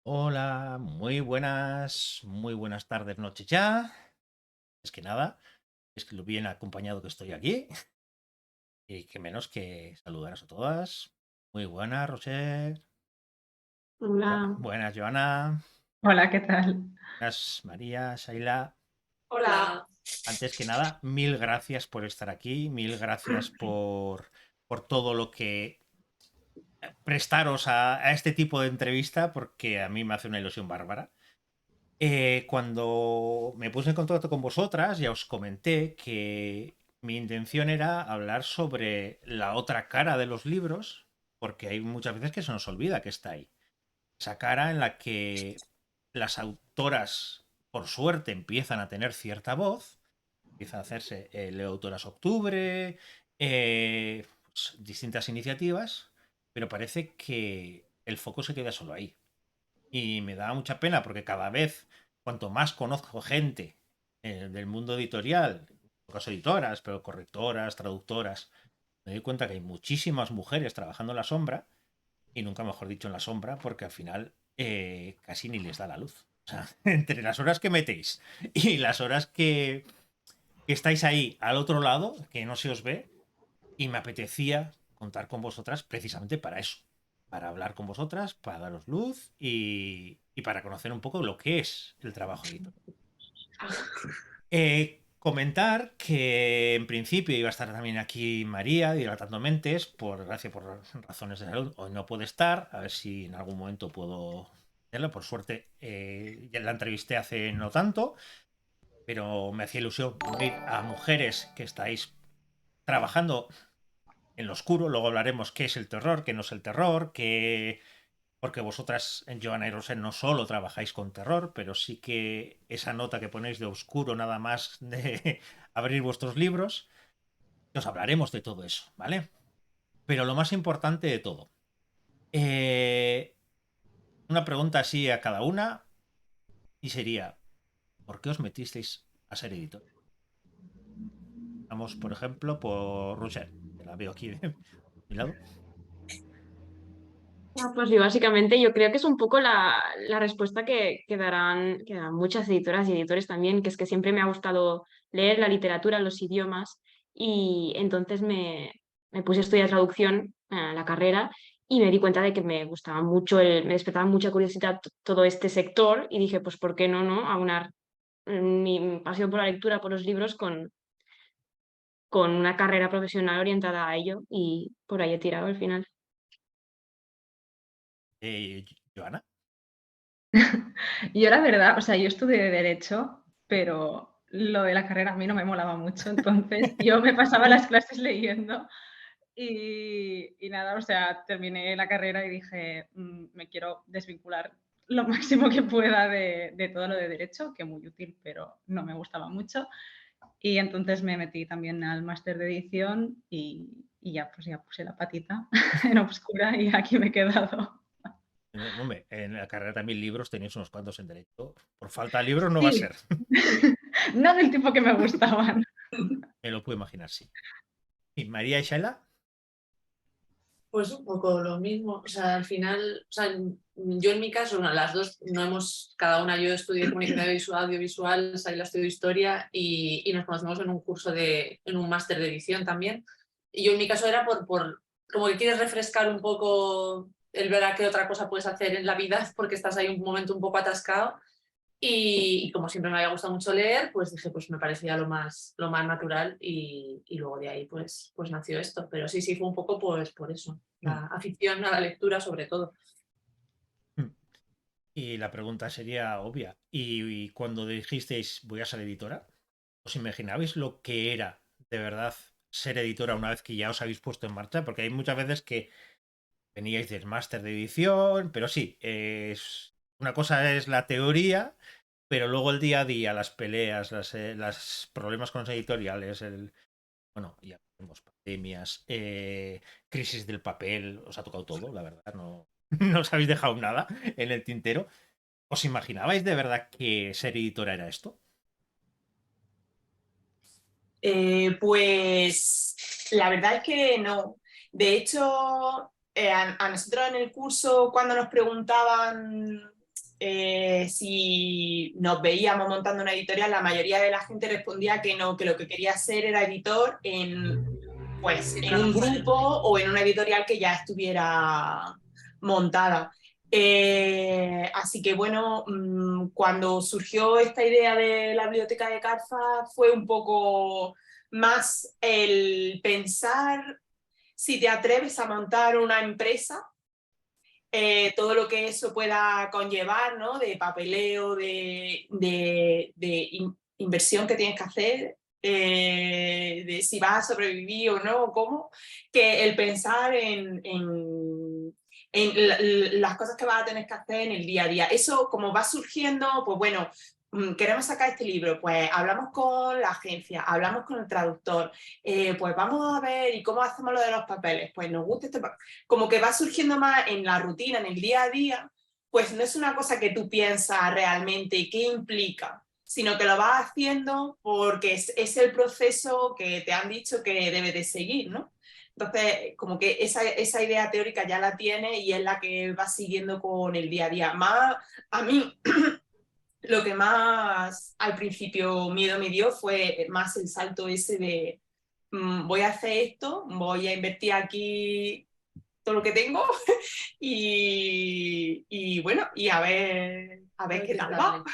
Hola, muy buenas tardes, noches ya. Es que nada, es que lo bien acompañado que estoy aquí y que menos que saludaros a todas. Muy buenas, Roser. Hola, Buenas, Joana. hola, ¿qué tal? Buenas, María, Shaila. Hola. Antes que nada, mil gracias por estar aquí, mil gracias por todo lo que prestaros a este tipo de entrevista, porque a mí me hace una ilusión bárbara. Cuando me puse en contacto con vosotras, ya os comenté que mi intención era hablar sobre la otra cara de los libros, porque hay muchas veces que se nos olvida que está ahí. Esa cara en la que las autoras, por suerte, empiezan a tener cierta voz, empiezan a hacerse Leo Autoras Octubre, pues, distintas iniciativas, pero parece que el foco se queda solo ahí. Y me da mucha pena porque cada vez, cuanto más conozco gente del mundo editorial, en este caso editoras, pero correctoras, traductoras, me doy cuenta que hay muchísimas mujeres trabajando en la sombra, y nunca mejor dicho en la sombra, porque al final casi ni les da la luz. O sea, entre las horas que metéis y las horas que estáis ahí al otro lado, que no se os ve, y me apetecía contar con vosotras precisamente para eso, para hablar con vosotras, para daros luz y para conocer un poco lo que es el trabajo editorial. Comentar que en principio iba a estar también aquí María, dilatando mentes, por gracia por razones de salud. Hoy no puede estar, a ver si en algún momento puedo hacerlo. Por suerte, ya la entrevisté hace no tanto, pero me hacía ilusión unir a mujeres que estáis trabajando en lo oscuro. Luego hablaremos qué es el terror, qué no es el terror, qué... Porque vosotras en Joana y Rosen no solo trabajáis con terror, pero sí que esa nota que ponéis de oscuro nada más de abrir vuestros libros, os hablaremos de todo eso, ¿vale? Pero lo más importante de todo, eh, una pregunta así a cada una y sería, ¿por qué os metisteis a ser editor? Vamos, por ejemplo, por Roser, que la veo aquí de mi lado. Pues sí, básicamente yo creo que es un poco la respuesta que darán muchas editoras y editores también, que es que siempre me ha gustado leer la literatura, los idiomas, y entonces me puse a estudiar traducción, la carrera, y me di cuenta de que me gustaba mucho, me despertaba mucha curiosidad todo este sector, y dije, pues ¿por qué no aunar mi pasión por la lectura, por los libros, con una carrera profesional orientada a ello? Y por ahí he tirado al final. Eh, Joana. Yo la verdad, o sea, yo estudié Derecho, pero lo de la carrera a mí no me molaba mucho, entonces yo me pasaba las clases leyendo y nada, o sea, terminé la carrera y dije, me quiero desvincular lo máximo que pueda de todo lo de Derecho, que muy útil, pero no me gustaba mucho. Y entonces me metí también al máster de edición y ya, pues ya puse la patita en obscura y aquí me he quedado. Hombre, en la carrera también libros tenéis unos cuantos en derecho. Por falta de libros no va a Sí, ser. no del tipo que me gustaban. Me lo puedo imaginar, sí. ¿Y María y Shaila? Pues un poco lo mismo, o sea, al final, o sea, yo en mi caso, bueno, las dos no hemos, cada una, yo estudié comunicación audiovisual, Saila estudió historia y nos conocemos en un curso en un máster de edición también. Y yo en mi caso era como que quieres refrescar un poco el ver a qué otra cosa puedes hacer en la vida porque estás ahí un momento un poco atascado. Y como siempre me había gustado mucho leer, pues dije, pues me parecía lo más natural y luego de ahí pues nació esto. Pero sí, sí, fue un poco pues por eso, Mm, la afición a la lectura sobre todo. mm. Y la pregunta sería obvia. ¿Y cuando dijisteis voy a ser editora? ¿Os imaginabais lo que era de verdad ser editora una vez que ya os habéis puesto en marcha? Porque hay muchas veces que veníais del máster de edición, pero sí, una cosa es la teoría, pero luego el día a día, las peleas, las problemas con los editoriales, bueno, ya tenemos pandemias, crisis del papel, os ha tocado todo, la verdad, no, no os habéis dejado nada en el tintero. ¿Os imaginabais de verdad que ser editora era esto? Pues la verdad es que no. De hecho, a nosotros en el curso, cuando nos preguntaban si nos veíamos montando una editorial, la mayoría de la gente respondía que no, que lo que quería ser era editor pues, en un grupo o en una editorial que ya estuviera montada. Así que bueno, cuando surgió esta idea de la biblioteca de Carfa fue un poco más el pensar si te atreves a montar una empresa, todo lo que eso pueda conllevar, ¿no? De papeleo, inversión que tienes que hacer, de si vas a sobrevivir o no, o cómo, que el pensar en las cosas que vas a tener que hacer en el día a día. Eso, como va surgiendo, pues bueno, queremos sacar este libro, pues hablamos con la agencia, hablamos con el traductor, pues vamos a ver, ¿y cómo hacemos lo de los papeles? Pues nos gusta este papel. Como que va surgiendo más en la rutina, en el día a día, pues no es una cosa que tú piensas realmente qué implica, sino que lo vas haciendo porque es el proceso que te han dicho que debes de seguir, ¿no? Entonces, como que esa idea teórica ya la tienes y es la que vas siguiendo con el día a día. Más, a mí, lo que más al principio miedo me dio fue más el salto ese de voy a hacer esto, voy a invertir aquí todo lo que tengo y bueno, y a ver qué tal va.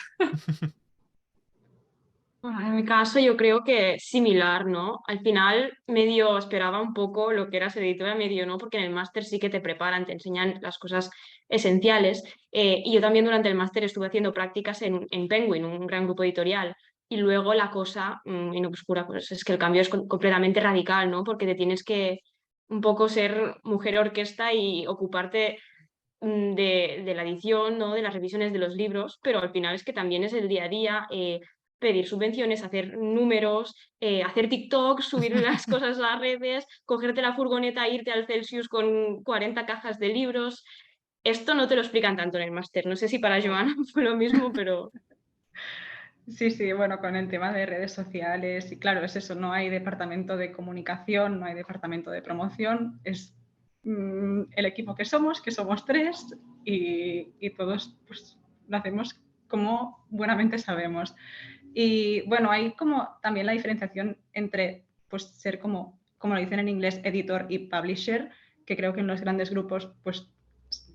Bueno, en mi caso yo creo que similar, ¿no? Al final medio esperaba un poco lo que era ser editora, medio no, porque en el máster sí que te preparan, te enseñan las cosas esenciales. Y yo también durante el máster estuve haciendo prácticas en Penguin, un gran grupo editorial. Y luego la cosa en Obscura, pues es que el cambio es completamente radical, ¿no? Porque te tienes que un poco ser mujer orquesta y ocuparte de la edición, ¿no? De las revisiones de los libros, pero al final es que también es el día a día, pedir subvenciones, hacer números, hacer TikTok, subir las cosas a las redes, cogerte la furgoneta, irte al Celsius con 40 cajas de libros. Esto no te lo explican tanto en el máster. No sé si para Joana fue lo mismo, pero Sí, sí, bueno, con el tema de redes sociales, y claro, es eso, no hay departamento de comunicación, no hay departamento de promoción, es el equipo que somos 3, y todos pues lo hacemos como buenamente sabemos. Y bueno, hay como también la diferenciación entre pues ser como lo dicen en inglés, editor y publisher, que creo que en los grandes grupos pues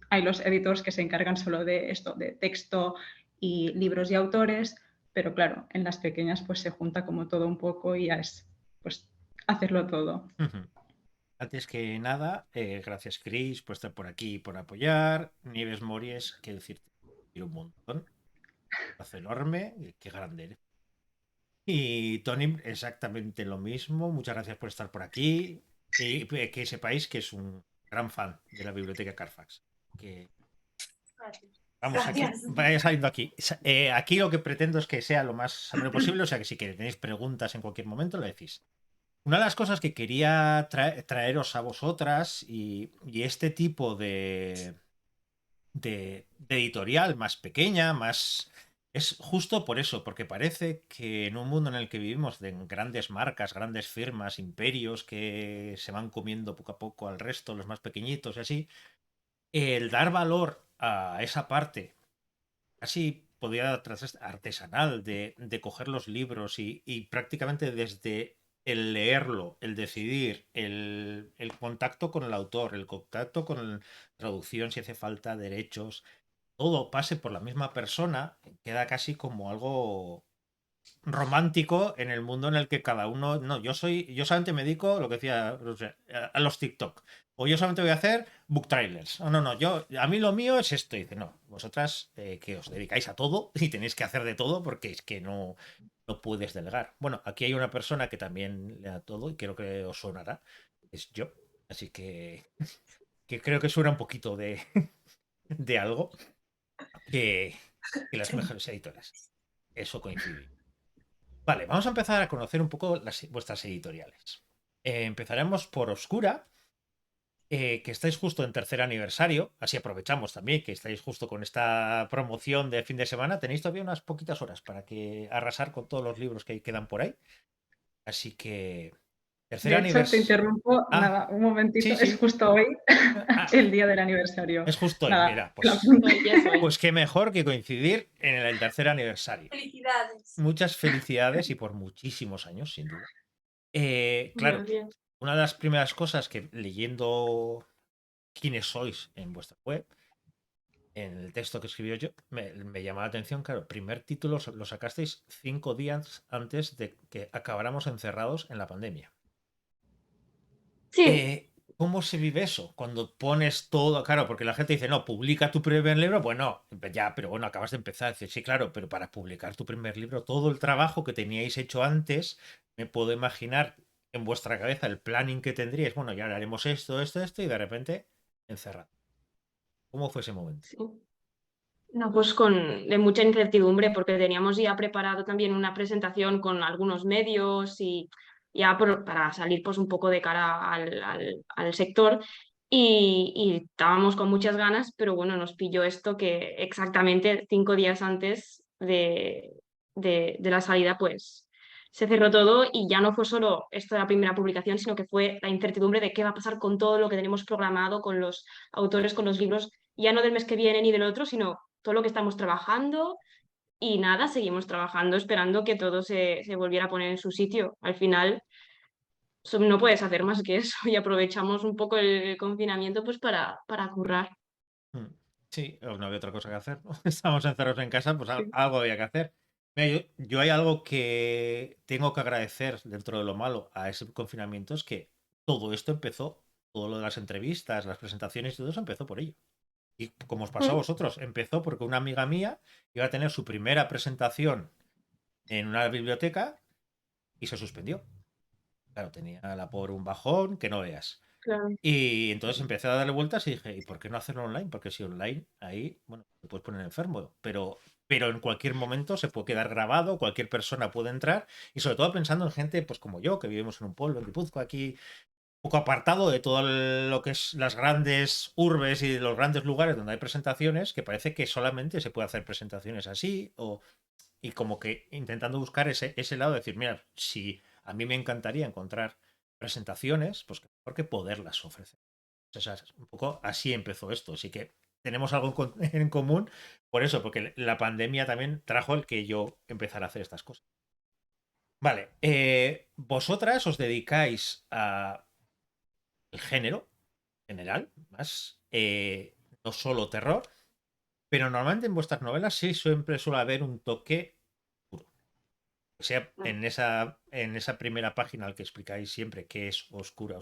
hay los editores que se encargan solo de esto, de texto y libros y autores, pero claro, en las pequeñas pues se junta como todo un poco y ya es pues hacerlo todo. Antes que nada, gracias Chris por estar por aquí y por apoyar. Nieves Mories, que decirte, quiero un montón. Un abrazo enorme, qué grande eres. Y Tony, exactamente lo mismo. Muchas gracias por estar por aquí. Y que sepáis que es un gran fan de la biblioteca Carfax. Que vamos, Gracias. aquí, vaya saliendo aquí. Aquí lo que pretendo es que sea lo más ameno posible, o sea que si tenéis preguntas en cualquier momento, lo decís. Una de las cosas que quería traeros a vosotras y este tipo de editorial más pequeña, más... Es justo por eso, porque parece que en un mundo en el que vivimos de grandes marcas, grandes firmas, imperios que se van comiendo poco a poco al resto, los más pequeñitos y así, el dar valor a esa parte, casi podría tratarse artesanal, de coger los libros y prácticamente desde el leerlo, el decidir, el contacto con el autor, el contacto con la traducción, si hace falta, derechos, todo pase por la misma persona, queda casi como algo romántico en el mundo en el que cada uno. No, yo solamente me dedico, lo que decía, o sea, a los TikTok. O yo solamente voy a hacer book trailers. O no, a mí lo mío es esto. Y dice, no, vosotras que os dedicáis a todo y tenéis que hacer de todo porque es que no puedes delegar. Bueno, aquí hay una persona que también le da todo y creo que os sonará. Es yo. Así que creo que suena un poquito de algo que las mejores editoras. Eso coincide. Vale, vamos a empezar a conocer un poco vuestras editoriales. Empezaremos por Obscura, que estáis justo en tercer aniversario, así aprovechamos también que estáis justo con esta promoción de fin de semana. Tenéis todavía unas poquitas horas para que arrasar con todos los libros que quedan por ahí. Así que Tercer De hecho, te aniversario. interrumpo, nada, un momentito, Sí, es sí. justo hoy Ah, el día del aniversario. es justo hoy, Nada, mira, lo apunto. Hoy es hoy. pues qué mejor que coincidir en el tercer aniversario. Felicidades. Muchas felicidades y por muchísimos años, sin duda. Claro, Gracias. una de las primeras cosas que leyendo quiénes sois en vuestra web, en el texto que escribió yo, me llamó la atención, claro, el primer título lo sacasteis 5 días antes de que acabáramos encerrados en la pandemia. Sí, ¿Cómo se vive eso? Cuando pones todo, claro, porque la gente dice, no, publica tu primer libro, bueno, ya, pero bueno, acabas de empezar. Dice, sí, claro, pero para publicar tu primer libro, todo el trabajo que teníais hecho antes, me puedo imaginar en vuestra cabeza el planning que tendríais, bueno, ya haremos esto, y de repente encerrado. ¿Cómo fue ese momento? sí. No, pues de mucha incertidumbre porque teníamos ya preparado también una presentación con algunos medios y ya para salir pues un poco de cara al sector y estábamos con muchas ganas, pero bueno, nos pilló esto que exactamente 5 días antes de la salida pues se cerró todo y ya no fue solo esto de la primera publicación, sino que fue la incertidumbre de qué va a pasar con todo lo que tenemos programado, con los autores, con los libros, ya no del mes que viene ni del otro, sino todo lo que estamos trabajando y nada, seguimos trabajando esperando que todo se volviera a poner en su sitio. Al final no puedes hacer más que eso y aprovechamos un poco el confinamiento pues para currar. Mm, sí, no había otra cosa que hacer, ¿no? Estamos encerrados en casa, pues Sí. algo había que hacer. Mira, yo hay algo que tengo que agradecer dentro de lo malo a ese confinamiento, es que todo esto empezó, todo lo de las entrevistas, las presentaciones y todo eso empezó por ello. Y como os pasó a Mm, vosotros, empezó porque una amiga mía iba a tener su primera presentación en una biblioteca y se suspendió. Claro, tenía la pobre un bajón que no veas. claro. Y entonces empecé a darle vueltas y dije, ¿y por qué no hacerlo online? Porque si online, ahí, bueno, te puedes poner enfermo, pero en cualquier momento se puede quedar grabado, cualquier persona puede entrar, y sobre todo pensando en gente pues como yo, que vivimos en un pueblo, en Guipúzcoa, aquí, un poco apartado de todo lo que es las grandes urbes y de los grandes lugares donde hay presentaciones, que parece que solamente se puede hacer presentaciones así, y como que intentando buscar ese lado de decir, mira, si a mí me encantaría encontrar presentaciones, pues que mejor que poderlas ofrecer. O sea, un poco así empezó esto. Así que tenemos algo en común por eso, porque la pandemia también trajo el que yo empezara a hacer estas cosas. Vale, vosotras os dedicáis al género general, más no solo terror, pero normalmente en vuestras novelas sí siempre suele haber un toque oscuro. O sea, en esa primera página al que explicáis siempre que es oscuro.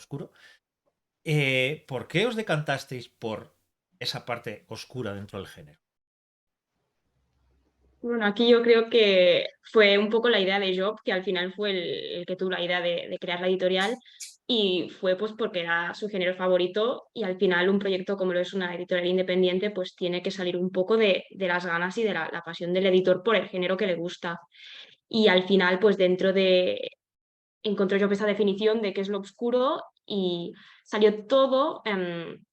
¿Por qué os decantasteis por esa parte oscura dentro del género? Bueno, aquí yo creo que fue un poco la idea de Job, que al final fue el que tuvo la idea de crear la editorial y fue pues porque era su género favorito y al final un proyecto como lo es una editorial independiente pues tiene que salir un poco de las ganas y de la pasión del editor por el género que le gusta. Y al final pues encontró yo esa definición de qué es lo oscuro y salió todo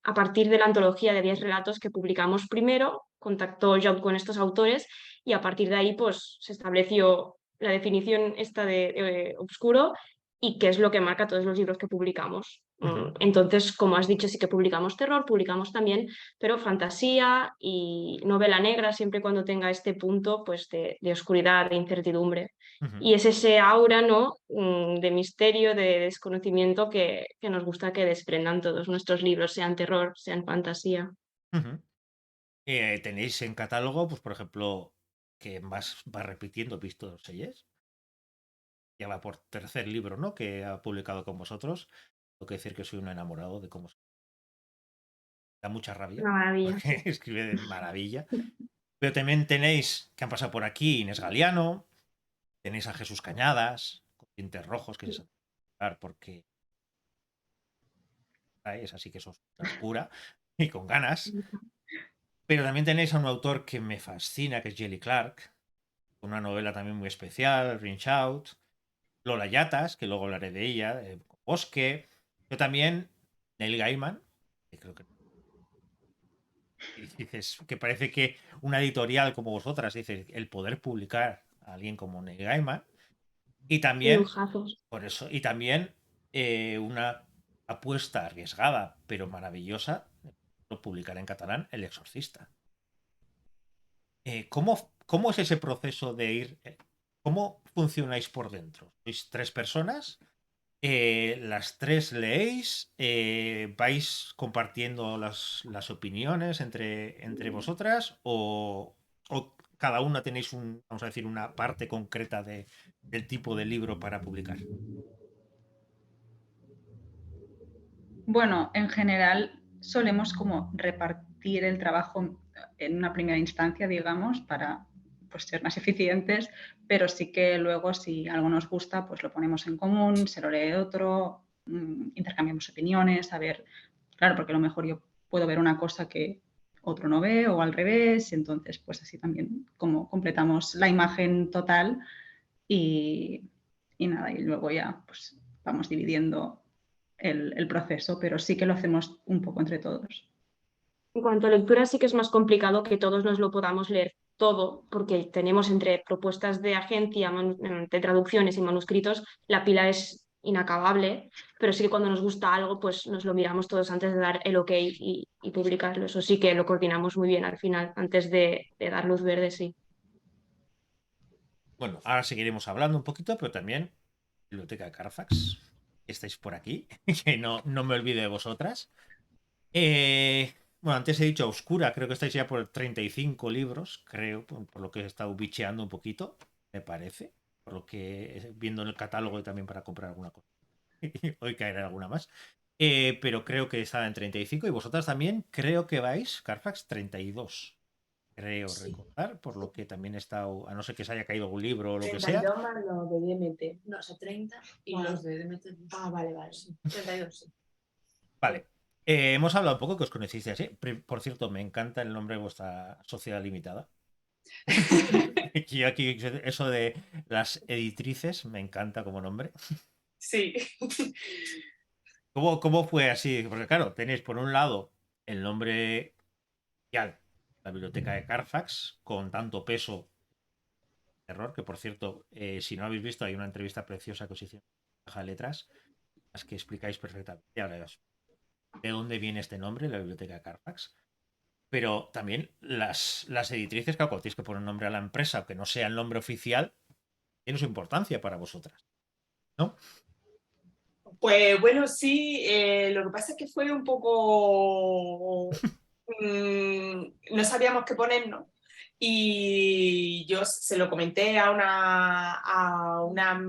a partir de la antología de 10 relatos que publicamos primero, contactó Job con estos autores y a partir de ahí pues se estableció la definición esta de oscuro y qué es lo que marca todos los libros que publicamos. Ujú, Entonces, como has dicho, sí que publicamos terror, publicamos también, pero fantasía y novela negra, siempre cuando tenga este punto pues de oscuridad, de incertidumbre. ujú, Y es ese aura, ¿no? De misterio, de desconocimiento que nos gusta que desprendan todos nuestros libros, sean terror, sean fantasía. ujú. Tenéis en catálogo, pues por ejemplo, que más va repitiendo Visto Seyes. Ya va por tercer libro, ¿no? Que ha publicado con vosotros. Tengo que decir que soy un enamorado de cómo da mucha rabia, Una maravilla, porque sí. escribe de maravilla. Pero también tenéis que han pasado por aquí Inés Galiano, tenéis a Jesús Cañadas, con dientes rojos, que es porque es así que es oscura y con ganas. Pero también tenéis a un autor que me fascina, que es Jelly Clark, con una novela también muy especial, Reach Out. Lola Yatas, que luego hablaré de ella, Bosque. Yo también, Neil Gaiman, que creo que y dices que parece que una editorial como vosotras dice el poder publicar a alguien como Neil Gaiman. Y también, Dibujazos. por eso, y también una apuesta arriesgada, pero maravillosa, publicar en catalán El Exorcista. ¿Cómo es ese proceso de ir? ¿Cómo funcionáis por dentro? ¿Sois 3 personas? ¿Las 3 leéis? ¿Vais compartiendo las opiniones entre vosotras? ¿O cada una tenéis vamos a decir, una parte concreta del tipo de libro para publicar? Bueno, en general solemos como repartir el trabajo en una primera instancia, digamos, para pues, ser más eficientes, pero sí que luego si algo nos gusta, pues lo ponemos en común, se lo lee otro, intercambiamos opiniones, a ver, claro, porque a lo mejor yo puedo ver una cosa que otro no ve o al revés, entonces pues así también como completamos la imagen total y, y nada, y luego ya pues vamos dividiendo el proceso, pero sí que lo hacemos un poco entre todos. En cuanto a lectura, sí que es más complicado que todos nos lo podamos leer todo, porque tenemos entre propuestas de agencia, de traducciones y manuscritos, la pila es inacabable, pero sí que cuando nos gusta algo, pues nos lo miramos todos antes de dar el ok y publicarlo. Eso sí que lo coordinamos muy bien al final, antes de dar luz verde, sí. Bueno, ahora seguiremos hablando un poquito, pero también Biblioteca de Carfax, estáis por aquí, que no me olvide de vosotras. Bueno, antes he dicho Oscura, creo que estáis ya por 35 libros, creo, por lo que he estado bicheando un poquito, me parece, por lo que viendo en el catálogo y también para comprar alguna cosa. Hoy caerá alguna más. Pero creo que está en 35 y vosotras también creo que vais, Carfax, 32. Creo Sí. recordar, por lo que también he estado, a no ser que se haya caído algún libro o lo que sea. 32 más los de DMT. No, o sea, 30 y Vale. los de DMT. Ah, vale, vale. Sí, 32, sí. Vale. Hemos hablado un poco que os conocisteis así. Por cierto, me encanta el nombre de vuestra sociedad limitada. Y aquí eso de las editrices me encanta como nombre. Sí. ¿Cómo fue así? Porque claro, tenéis por un lado el nombre oficial, la biblioteca de Carfax, con tanto peso, error, que por cierto, si no habéis visto, hay una entrevista preciosa que os hicieron en Caja de Letras, las que explicáis perfectamente ahora de dónde viene este nombre, la biblioteca de Carfax. Pero también las editrices, claro, cuando tienes que poner nombre a la empresa, aunque no sea el nombre oficial, tiene su importancia para vosotras, ¿no? Pues bueno, sí, lo que pasa es que fue un poco... no sabíamos qué ponernos y yo se lo comenté a una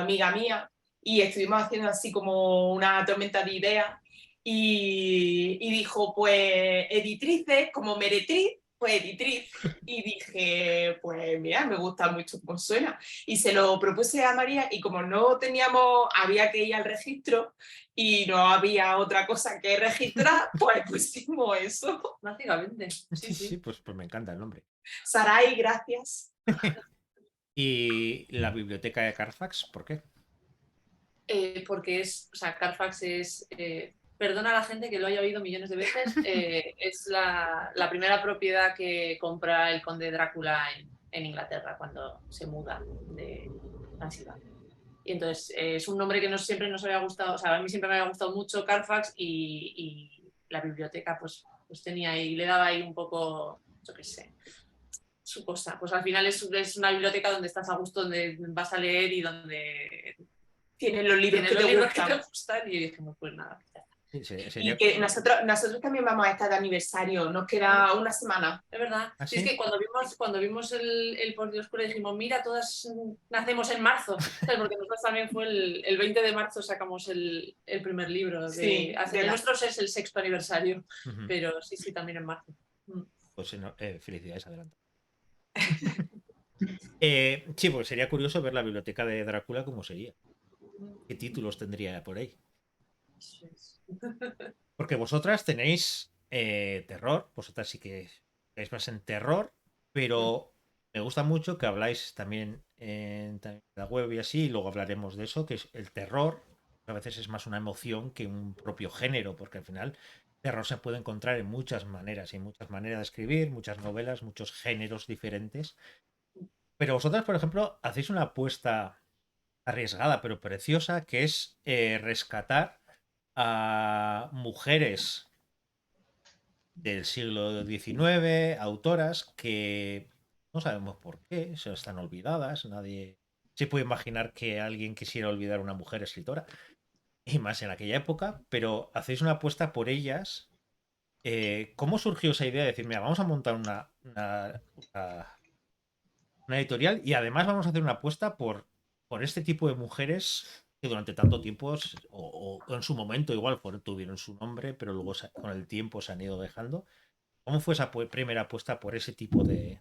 amiga mía y estuvimos haciendo así como una tormenta de ideas y dijo, pues editrices, como meretriz, pues editriz. Y dije, pues mira, me gusta mucho cómo suena. Y se lo propuse a María y como no teníamos, había que ir al registro y no había otra cosa que registrar, pues pusimos eso. Básicamente. Sí, sí, pues me encanta el nombre. Sarai, gracias. Y la biblioteca de Carfax, ¿por qué? Porque o sea, Carfax es, perdona a la gente que lo haya oído millones de veces, es la primera propiedad que compra el conde Drácula en Inglaterra cuando se muda de Transilvania. Y entonces es un nombre que siempre nos había gustado, o sea, a mí siempre me había gustado mucho Carfax y la biblioteca pues tenía ahí, le daba ahí un poco, yo qué sé, su cosa. Pues al final es una biblioteca donde estás a gusto, donde vas a leer y donde Tienes los libros, tienes que, los te libros que gustan. te gustan y dije, pues nada. Sí, Y sería... que nosotros también vamos a estar de aniversario, nos queda una semana. Es verdad. ¿Ah, Sí, es sí? que cuando vimos el Por Dios Oscuro dijimos, mira, todas nacemos en marzo. ¿Sabes? Porque nosotros también fue el 20 de marzo sacamos el primer libro. Sí, de la- Nosotros es el 6º aniversario, Ujú. pero sí, también en marzo. Pues felicidades, adelante. Sí, pues sería curioso ver la biblioteca de Drácula cómo sería. ¿Qué títulos tendría por ahí? Eso es. Porque vosotras tenéis terror, vosotras sí que estáis más en terror, pero me gusta mucho que habláis también en la web y así, y luego hablaremos de eso, que es el terror. A veces es más una emoción que un propio género, porque al final terror se puede encontrar en muchas maneras, y muchas maneras de escribir, muchas novelas, muchos géneros diferentes. Pero vosotras, por ejemplo, hacéis una apuesta arriesgada pero preciosa, que es rescatar a mujeres del siglo XIX, autoras que no sabemos por qué, se están olvidadas, nadie se puede imaginar que alguien quisiera olvidar a una mujer escritora, y más en aquella época, pero hacéis una apuesta por ellas. ¿Cómo surgió esa idea de decir, mira, vamos a montar una editorial y además vamos a hacer una apuesta por este tipo de mujeres que durante tanto tiempo, o en su momento igual tuvieron su nombre, pero luego con el tiempo se han ido dejando? ¿Cómo fue esa primera apuesta por ese tipo de...?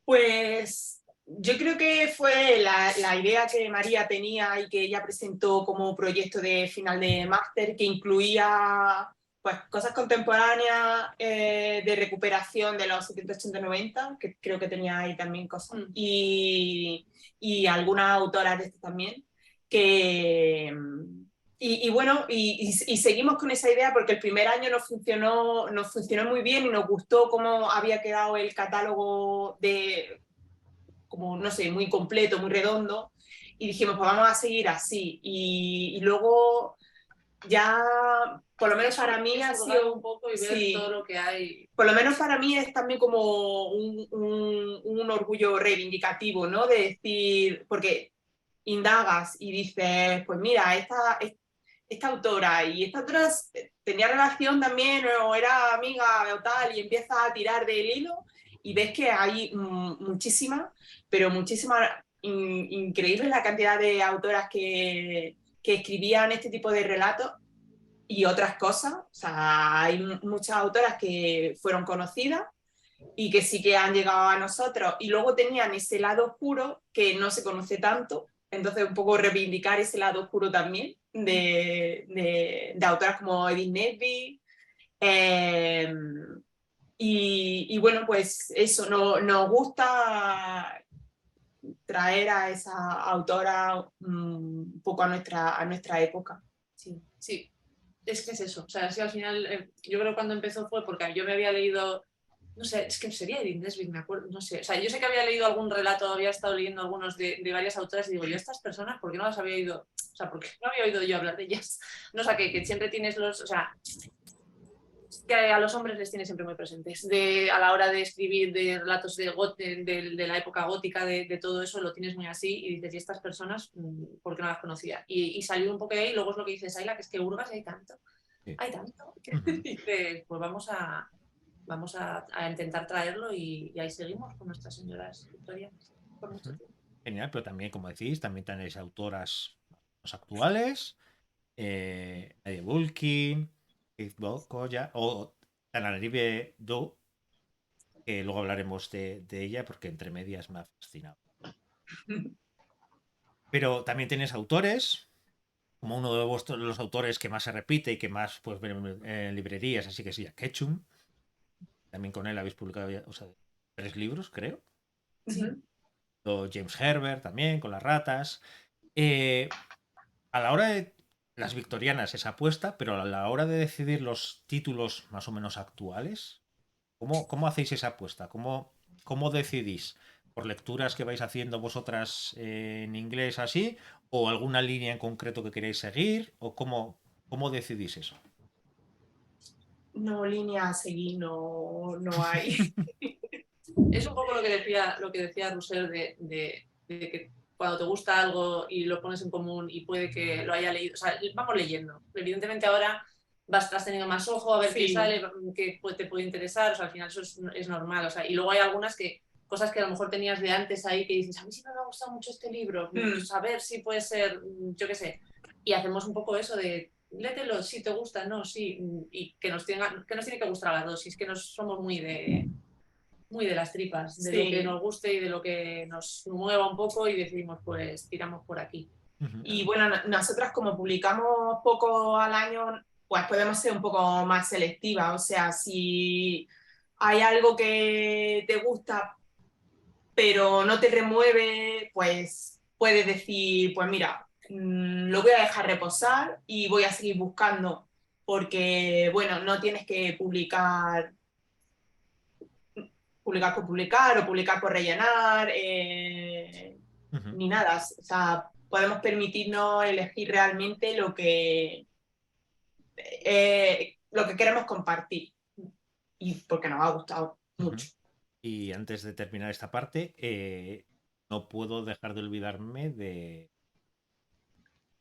Pues yo creo que fue la idea que María tenía y que ella presentó como proyecto de final de máster, que incluía pues, cosas contemporáneas de recuperación de los 70, 80, 90, que creo que tenía ahí también cosas, y algunas autoras de esto también, que... bueno, y seguimos con esa idea porque el primer año nos funcionó muy bien y nos gustó cómo había quedado el catálogo como, no sé, muy completo, muy redondo. Y dijimos, pues vamos a seguir así. Y luego ya, por lo menos para mí ha sido un poco y ver sí, todo lo que hay. por lo menos para mí es también como un orgullo reivindicativo, ¿no? De decir, porque indagas y dices, pues mira, esta autora tenía relación también o era amiga o tal, y empiezas a tirar del hilo y ves que hay muchísimas, pero muchísimas, increíble la cantidad de autoras que escribían este tipo de relatos y otras cosas. O sea, hay muchas autoras que fueron conocidas y que sí que han llegado a nosotros, y luego tenían ese lado oscuro que no se conoce tanto, entonces un poco reivindicar ese lado oscuro también de autoras como Edith Nesbit. Y bueno, pues eso, nos gusta traer a esa autora un poco a nuestra época. Sí. Sí, es que es eso. O sea, es que al final, yo creo que cuando empezó fue porque yo me había leído, no sé, es que sería Edith Nesbit, me acuerdo, no sé. O sea, yo sé que había leído algún relato, había estado leyendo algunos de varias autoras y digo, yo estas personas, ¿por qué no las había oído? O sea, ¿por qué no había oído yo hablar de ellas? No, o sea, que siempre tienes o sea, que a los hombres les tiene siempre muy presentes. A la hora de escribir de relatos de la época gótica, de todo eso, lo tienes muy así y dices, ¿y estas personas por qué no las conocía? Y salió un poco de ahí, luego es lo que dices, Ayla, que es que hurgas y hay tanto. Sí. Hay tanto. Que dices, pues vamos a intentar traerlo y ahí seguimos con nuestras señoras victorianas. Por mucho tiempo. Genial, pero también, como decís, también tenéis autoras más actuales, Nadia Bulkin, Keith Koya o Tananarive Do, que luego hablaremos de ella porque entre medias me ha fascinado. Pero también tenéis autores, como uno de los autores que más se repite y que más pues, ven en librerías, así que sí, a Ketchum. También con él habéis publicado, o sea, 3 libros, creo. Sí. O James Herbert también, con las ratas. A la hora de las victorianas es apuesta, pero a la hora de decidir los títulos más o menos actuales, ¿cómo hacéis esa apuesta? ¿Cómo decidís? ¿Por lecturas que vais haciendo vosotras en inglés así? ¿O alguna línea en concreto que queréis seguir? ¿O cómo decidís eso? No, línea a seguir, no hay. Es un poco lo que decía Roussel de que cuando te gusta algo y lo pones en común y puede que lo haya leído, o sea, vamos leyendo. Evidentemente ahora has tenido más ojo a ver qué sale, qué te puede interesar, o sea, al final eso es normal, o sea, y luego hay algunas cosas que a lo mejor tenías de antes ahí que dices, a mí sí me ha gustado mucho este libro, pues a ver si puede ser, yo qué sé, y hacemos un poco eso de léetelo, si te gusta, no, sí, y que nos tiene que gustar a las dos, y es que somos muy de las tripas, de lo que nos guste y de lo que nos mueva un poco y decidimos, pues tiramos por aquí. Y bueno, nosotras como publicamos poco al año, pues podemos ser un poco más selectivas, o sea, si hay algo que te gusta pero no te remueve, pues puedes decir, pues mira, lo voy a dejar reposar y voy a seguir buscando, porque bueno, no tienes que publicar por publicar o publicar por rellenar. Ujú. ni nada. O sea, podemos permitirnos elegir realmente lo que queremos compartir y porque nos ha gustado Ujú. mucho. Y antes de terminar esta parte, no puedo dejar de olvidarme de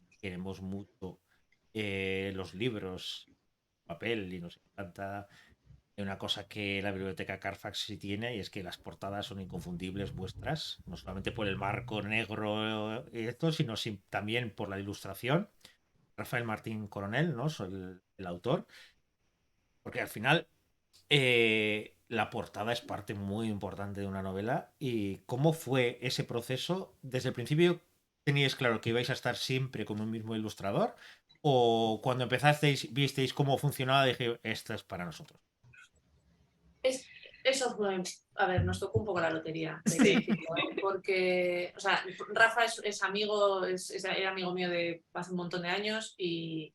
que queremos mucho los libros, papel, y nos encanta. Hay una cosa que la biblioteca Carfax sí tiene y es que las portadas son inconfundibles vuestras, no solamente por el marco negro y esto, sino también por la ilustración. Rafael Martín Coronel, ¿no? Soy el autor, porque al final la portada es parte muy importante de una novela. ¿Y cómo fue ese proceso? ¿Desde el principio teníais claro que ibais a estar siempre con un mismo ilustrador? ¿O cuando empezasteis visteis cómo funcionaba y dije, esto es para nosotros? Eso fue, a ver, nos tocó un poco la lotería, hay que Sí. decirlo, ¿eh? Porque, o sea, Rafa es amigo, era amigo mío de hace un montón de años y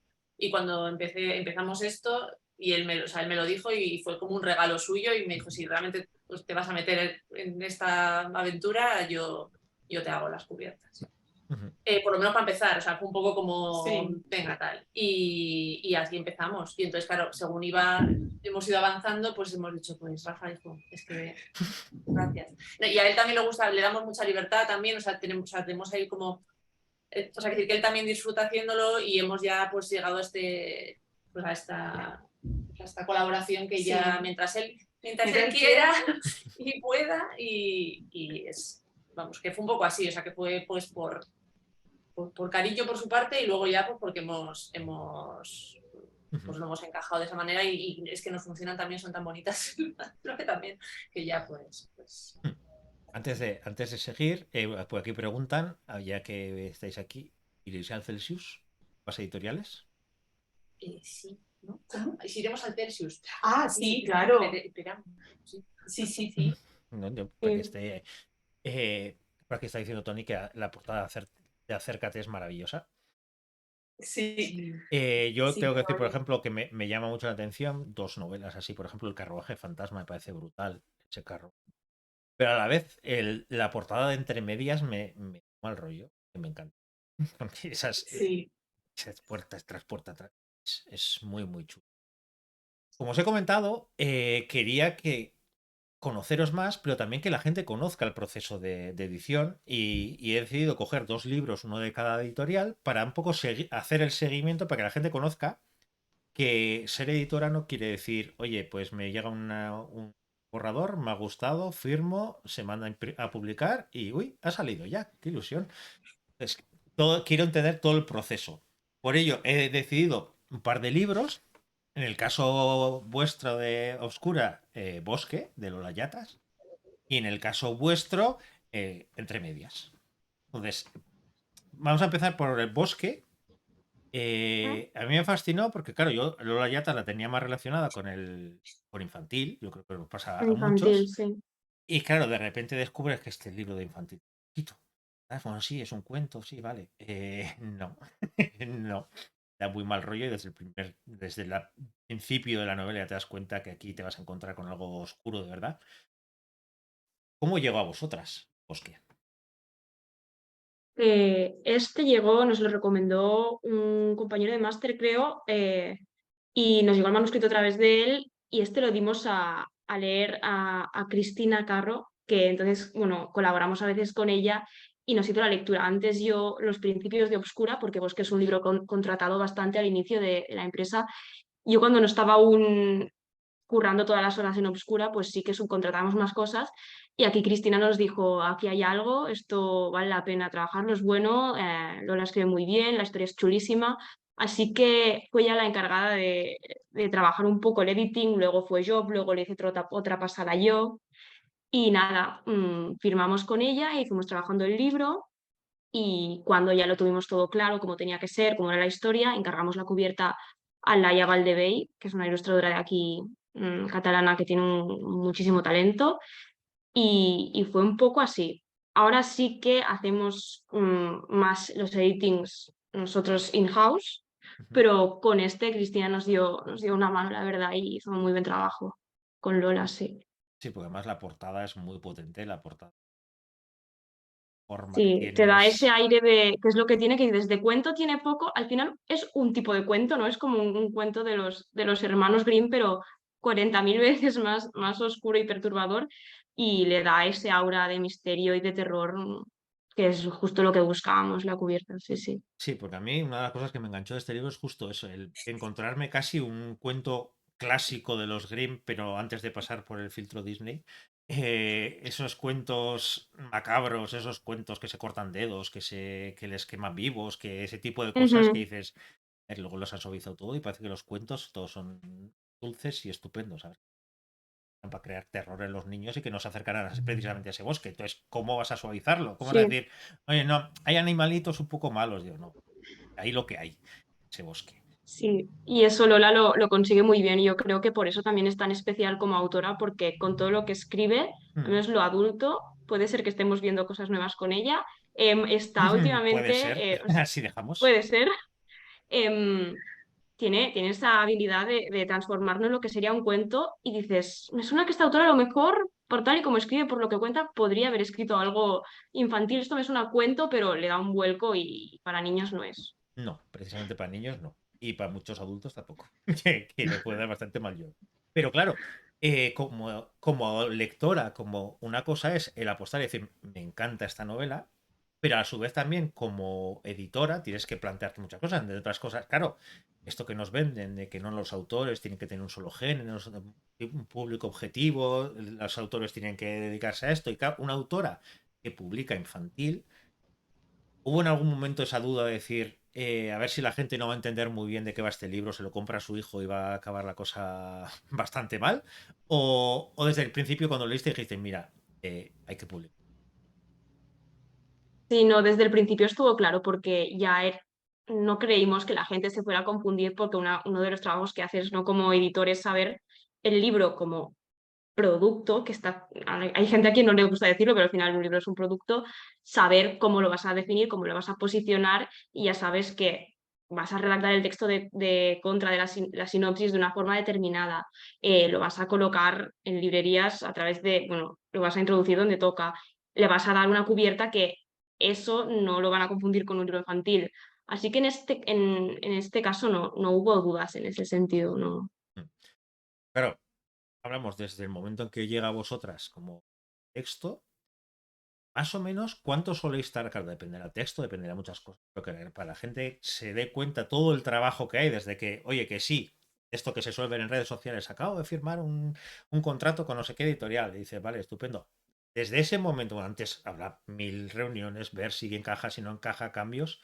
cuando empezamos esto, y o sea, él me lo dijo y fue como un regalo suyo y me dijo, si realmente pues, te vas a meter en esta aventura, yo te hago las cubiertas. Ujú. Por lo menos para empezar, o sea, fue un poco como, Sí. venga, tal. Y así empezamos. Y entonces, claro, según hemos ido avanzando, pues hemos dicho, pues Rafa dijo, es que, gracias. Y a él también le gusta, le damos mucha libertad también, o sea, tenemos ahí como, o sea, que decir que él también disfruta haciéndolo y hemos ya pues llegado a pues a esta colaboración que Sí. ya, mientras él Mientras él quiera y pueda, y es, vamos, que fue un poco así, o sea, que fue pues por cariño por su parte y luego ya pues porque pues lo hemos encajado de esa manera y es que nos funcionan también, son tan bonitas, creo que también, que ya pues. Antes de seguir, por aquí preguntan, ya que estáis aquí, ¿iréis al Celsius? ¿Vas a editoriales? Sí, ¿no? ¿Cómo? Si iremos al Tertius. Ah, sí, claro. Esperamos. Sí. Sí. No, porque Sí. por aquí está diciendo Tony que la portada de Acércate es maravillosa. Sí. Yo Sí, tengo que decir, por claro. ejemplo, que me llama mucho la atención dos novelas así. Por ejemplo, El carruaje fantasma me parece brutal, ese carro. Pero a la vez, la portada de Entre Medias me toma el rollo, que me encanta. Porque Sí. esas puertas tras puerta atrás es muy, muy chulo. Como os he comentado, quería conoceros más, pero también que la gente conozca el proceso de edición y he decidido coger dos libros, uno de cada editorial, para un poco hacer el seguimiento para que la gente conozca que ser editora no quiere decir, oye, pues me llega un borrador, me ha gustado, firmo, se manda a publicar y, uy, ha salido ya, qué ilusión. Quiero entender todo el proceso. Por ello, he decidido un par de libros. En el caso vuestro de Oscura, Bosque, de Lola Yatas. Y en el caso vuestro, Entre Medias. Entonces, vamos a empezar por el Bosque. A mí me fascinó porque, claro, yo Lola Yatas la tenía más relacionada con infantil. Yo creo que nos pasa a Infantil, muchos. sí. Y claro, de repente descubres que este libro de infantil. Bueno, sí, es un cuento, sí, vale. No, no. Da muy mal rollo y desde el principio de la novela ya te das cuenta que aquí te vas a encontrar con algo oscuro de verdad. ¿Cómo llegó a vosotras, Bosque? Este llegó, nos lo recomendó un compañero de máster, creo, y nos llegó el manuscrito a través de él y este lo dimos a leer a Cristina Carro, que entonces, bueno, colaboramos a veces con ella y nos hizo la lectura. Antes yo, Los principios de Obscura, porque Bosque es un libro contratado bastante al inicio de la empresa, yo cuando no estaba aún currando todas las horas en Obscura, pues sí que subcontratamos más cosas. Y aquí Cristina nos dijo, aquí hay algo, esto vale la pena trabajarlo, es bueno, Lola escribe muy bien, la historia es chulísima. Así que fue ella la encargada de trabajar un poco el editing, luego fue yo, luego le hice otra pasada yo. Y nada, firmamos con ella y fuimos trabajando el libro. Y cuando ya lo tuvimos todo claro, cómo tenía que ser, cómo era la historia, encargamos la cubierta a Laia Valdevey, que es una ilustradora de aquí catalana que tiene muchísimo talento, y fue un poco así. Ahora sí que hacemos más los editings nosotros in-house, pero con este Cristina nos dio una mano, la verdad, y hizo un muy buen trabajo con Lola, sí. Sí, porque además la portada es muy potente, la portada forma que Sí, te tiene da ese es... aire de que es lo que tiene, que desde cuento tiene poco, al final es un tipo de cuento, ¿no? Es como un cuento de los hermanos Grimm, pero 40.000 veces más oscuro y perturbador, y le da ese aura de misterio y de terror, que es justo lo que buscábamos, la cubierta, sí, sí. Sí, porque a mí una de las cosas que me enganchó de este libro es justo eso, el encontrarme casi un cuento clásico de los Grimm, pero antes de pasar por el filtro Disney. Esos cuentos macabros, esos cuentos que se cortan dedos, que les queman vivos, que ese tipo de cosas que Ujú. dices, luego los han suavizado todo y parece que los cuentos todos son dulces y estupendos, ¿sabes? Para crear terror en los niños y que no se acercaran precisamente a ese bosque. Entonces, ¿cómo vas a suavizarlo? ¿Cómo vas a Sí. decir, oye, no, hay animalitos un poco malos? Digo, no, ahí lo que hay, ese bosque. Sí, y eso Lola lo consigue muy bien y yo creo que por eso también es tan especial como autora, porque con todo lo que escribe, al Mm. menos lo adulto, puede ser que estemos viendo cosas nuevas con ella. Está Puede ser, últimamente, así dejamos. puede ser, em, tiene esa habilidad de transformarlo en lo que sería un cuento y dices, me suena que esta autora a lo mejor, por tal y como escribe, por lo que cuenta, podría haber escrito algo infantil. Esto me suena a cuento, pero le da un vuelco y para niños no es. No, precisamente para niños no. Y para muchos adultos tampoco. Que le puede dar bastante mal yo. Pero claro, como lectora, como una cosa es el apostar y decir, me encanta esta novela, pero a su vez también como editora tienes que plantearte muchas cosas. Entre otras cosas, claro, esto que nos venden de que no los autores tienen que tener un solo género, un público objetivo, los autores tienen que dedicarse a esto. Y claro, una autora que publica infantil, ¿hubo en algún momento esa duda de decir, a ver si la gente no va a entender muy bien de qué va este libro, se lo compra a su hijo y va a acabar la cosa bastante mal? ¿O desde el principio cuando leíste dijiste, mira, hay que publicar? Sí, no, desde el principio estuvo claro porque no creímos que la gente se fuera a confundir porque uno de los trabajos que haces no como editor es saber el libro como producto, que está, hay gente a quien no le gusta decirlo, pero al final un libro es un producto, saber cómo lo vas a definir, cómo lo vas a posicionar y ya sabes que vas a redactar el texto de contra de la sinopsis de una forma determinada, lo vas a colocar en librerías a través de, bueno, lo vas a introducir donde toca, le vas a dar una cubierta que eso no lo van a confundir con un libro infantil. Así que en este caso no hubo dudas en ese sentido, no. Claro, hablamos desde el momento en que llega a vosotras como texto, más o menos cuánto soléis estar, claro, dependerá del texto, dependerá de muchas cosas, pero que para la gente se dé cuenta todo el trabajo que hay desde que, oye, que sí, esto que se suele ver en redes sociales, acabo de firmar un contrato con no sé qué editorial, y dice, vale, estupendo. Desde ese momento, antes habrá 1000 reuniones, ver si encaja, si no encaja, cambios.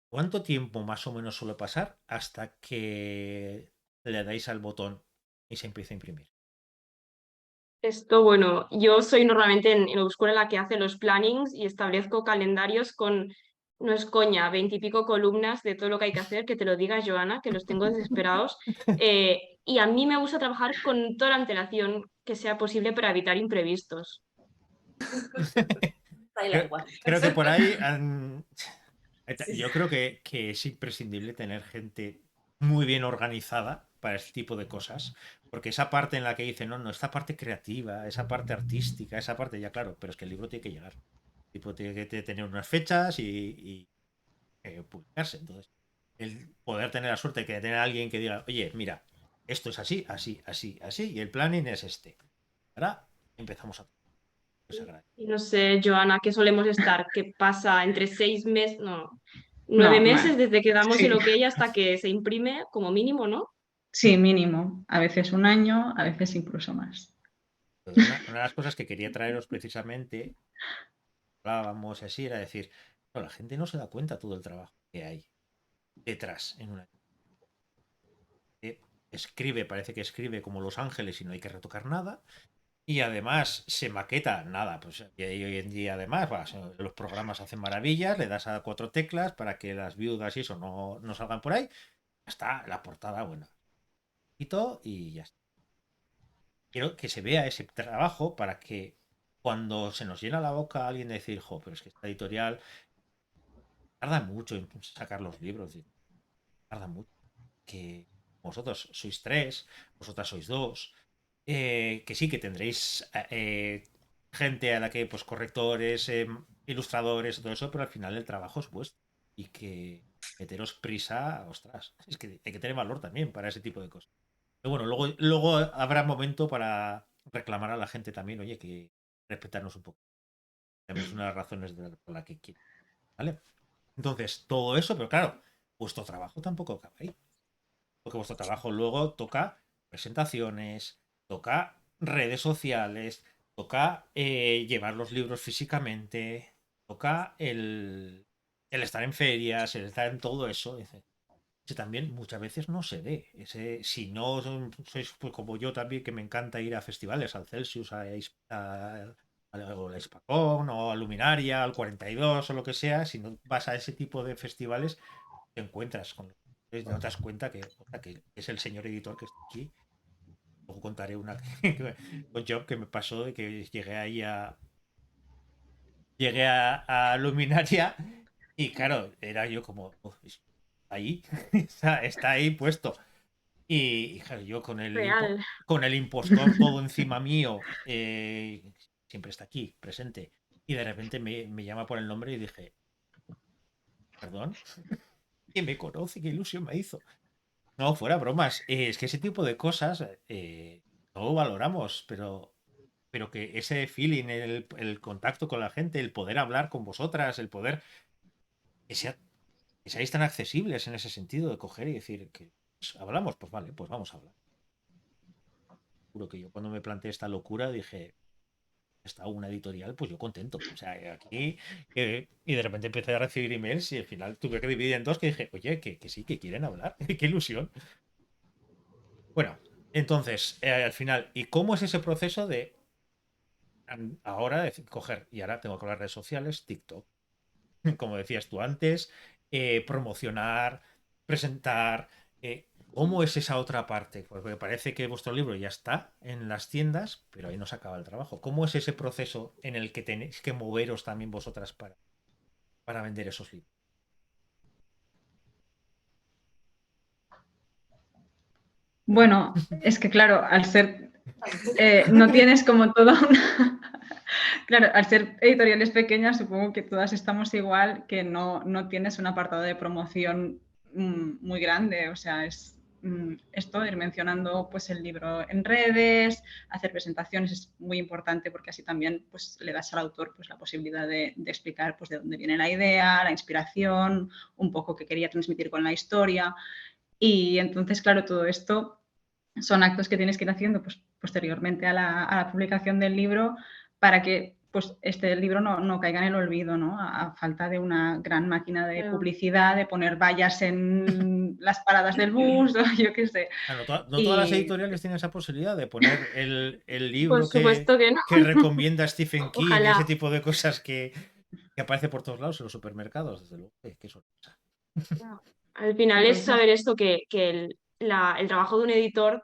¿Cuánto tiempo más o menos suele pasar hasta que le dais al botón y se empieza a imprimir? Esto, bueno, yo soy normalmente en Obscura la que hace los plannings y establezco calendarios con, no es coña, 20 y pico columnas de todo lo que hay que hacer, que te lo diga Joana, que los tengo desesperados. Y a mí me gusta trabajar con toda la antelación que sea posible para evitar imprevistos. Ahí la Creo, igual. creo que por ahí Sí. yo creo que es imprescindible tener gente muy bien organizada para este tipo de cosas, porque esa parte en la que dice, no, no, esta parte creativa, esa parte artística, esa parte ya claro, pero es que el libro tiene que llegar. El libro tiene que tener unas fechas y publicarse. Entonces, el poder tener la suerte de que tener a alguien que diga, oye, mira, esto es así, así, así, así, y el planning es este. Ahora empezamos a... Pues agradezco. Y no sé, Joana, ¿qué solemos estar? ¿Qué pasa entre 6 meses? No, nueve No, meses desde que damos el sí, ok hasta que se imprime como mínimo, ¿no? sí, mínimo. A veces un año, a veces incluso más. Una de las cosas que quería traeros precisamente, hablábamos así, era decir, no, la gente no se da cuenta todo el trabajo que hay detrás en una... Escribe, parece que escribe como Los Ángeles y no hay que retocar nada. Y además se maqueta nada, pues y hoy en día además los programas hacen maravillas, le das a 4 teclas para que las viudas y eso no salgan por ahí. Ya está, la portada buena. Y ya está. Quiero que se vea ese trabajo para que cuando se nos llena la boca alguien de decir, jo, pero es que esta editorial tarda mucho en sacar los libros, tarda mucho. Que vosotros sois 3, vosotras sois 2, que sí, que tendréis gente a la que, pues correctores, ilustradores y todo eso, pero al final el trabajo es vuestro. Y que meteros prisa, ostras, es que hay que tener valor también para ese tipo de cosas. Pero bueno, luego habrá momento para reclamar a la gente también, oye, que respetarnos un poco. También es una de las razones por la que quiero. ¿Vale? Entonces, todo eso, pero claro, vuestro trabajo tampoco acaba ahí. Porque vuestro trabajo luego toca presentaciones, toca redes sociales, toca llevar los libros físicamente, toca el estar en ferias, el estar en todo eso. Ese también muchas veces no se ve. Si no sois pues, como yo también, que me encanta ir a festivales, al Celsius, a la Hispacón o a Luminaria, al 42 o lo que sea, si no vas a ese tipo de festivales, te encuentras con no te das cuenta que, o sea, que es el señor editor que está aquí. Luego contaré una con Job que me pasó de que llegué a Luminaria y claro, era yo como ahí, está ahí puesto. Y claro, yo Real. con el impostor todo encima mío, siempre está aquí, presente. Y de repente me llama por el nombre y dije, perdón, que me conoce, qué ilusión me hizo. No, fuera bromas. Es que ese tipo de cosas no valoramos, pero que ese feeling, el contacto con la gente, el poder hablar con vosotras, el poder que, sea, que seáis tan accesibles en ese sentido de coger y decir que pues, hablamos, pues vale, pues vamos a hablar. Juro que yo cuando me planteé esta locura dije, está una editorial, pues yo contento. O sea, aquí, y de repente empecé a recibir emails y al final tuve que dividir en dos que dije, oye, que sí, que quieren hablar, qué ilusión. Bueno, entonces, al final, ¿y cómo es ese proceso de ahora coger, y ahora tengo que hablar de redes sociales, TikTok, como decías tú antes, promocionar, presentar, ¿cómo es esa otra parte? Porque parece que vuestro libro ya está en las tiendas, pero ahí no se acaba el trabajo. ¿Cómo es ese proceso en el que tenéis que moveros también vosotras para vender esos libros? Bueno, es que claro, al ser, no tienes como toda una... Claro, al ser editoriales pequeñas, supongo que todas estamos igual, que no tienes un apartado de promoción muy grande, o sea, es esto, ir mencionando pues el libro en redes, hacer presentaciones es muy importante porque así también pues le das al autor pues la posibilidad de explicar pues de dónde viene la idea, la inspiración, un poco qué quería transmitir con la historia. Y entonces, claro, todo esto son actos que tienes que ir haciendo pues, posteriormente a la publicación del libro para que pues, este libro no caiga en el olvido, ¿no? A falta de una gran máquina de publicidad, de poner vallas en las paradas del bus, o yo qué sé. No todas las editoriales tienen esa posibilidad de poner el Por libro supuesto que no. que recomienda Stephen King, Ojalá. ese tipo de cosas que aparece por todos lados en los supermercados, desde luego. Qué sorpresa. Al final Entonces, es saber esto, que el trabajo de un editor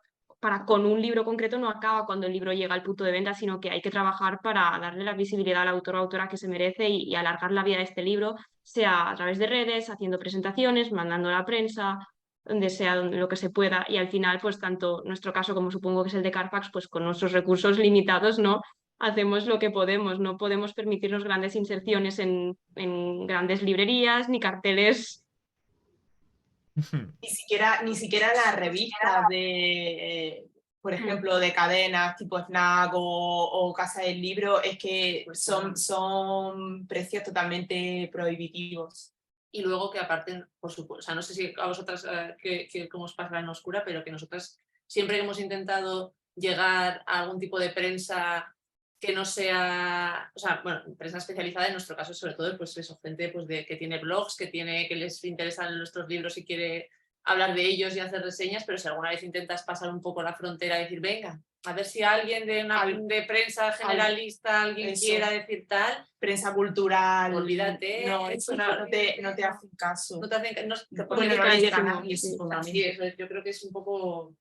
con un libro concreto no acaba cuando el libro llega al punto de venta, sino que hay que trabajar para darle la visibilidad al autor o autora que se merece y alargar la vida de este libro, sea a través de redes, haciendo presentaciones, mandando a la prensa, donde sea lo que se pueda. Y al final, pues tanto nuestro caso como supongo que es el de Carfax, pues con nuestros recursos limitados, ¿no? Hacemos lo que podemos, no podemos permitirnos grandes inserciones en grandes librerías ni carteles. Ni siquiera las revistas de, por ejemplo, de cadenas tipo FNAC o Casa del Libro, es que son precios totalmente prohibitivos. Y luego que aparte, por supuesto, o sea, no sé si a vosotras cómo os pasa en oscura, pero que nosotras siempre hemos intentado llegar a algún tipo de prensa que no sea, o sea, bueno, prensa especializada en nuestro caso sobre todo, pues eso, gente pues que tiene blogs, que les interesan nuestros libros y quiere hablar de ellos y hacer reseñas, pero si alguna vez intentas pasar un poco la frontera y decir, venga, a ver si alguien de prensa generalista, alguien quiera decir tal. Prensa cultural. Olvídate. No, eso no te hacen caso. No te hacen caso. Bueno, no les llega a nadie, Sí, eso yo creo que es un poco...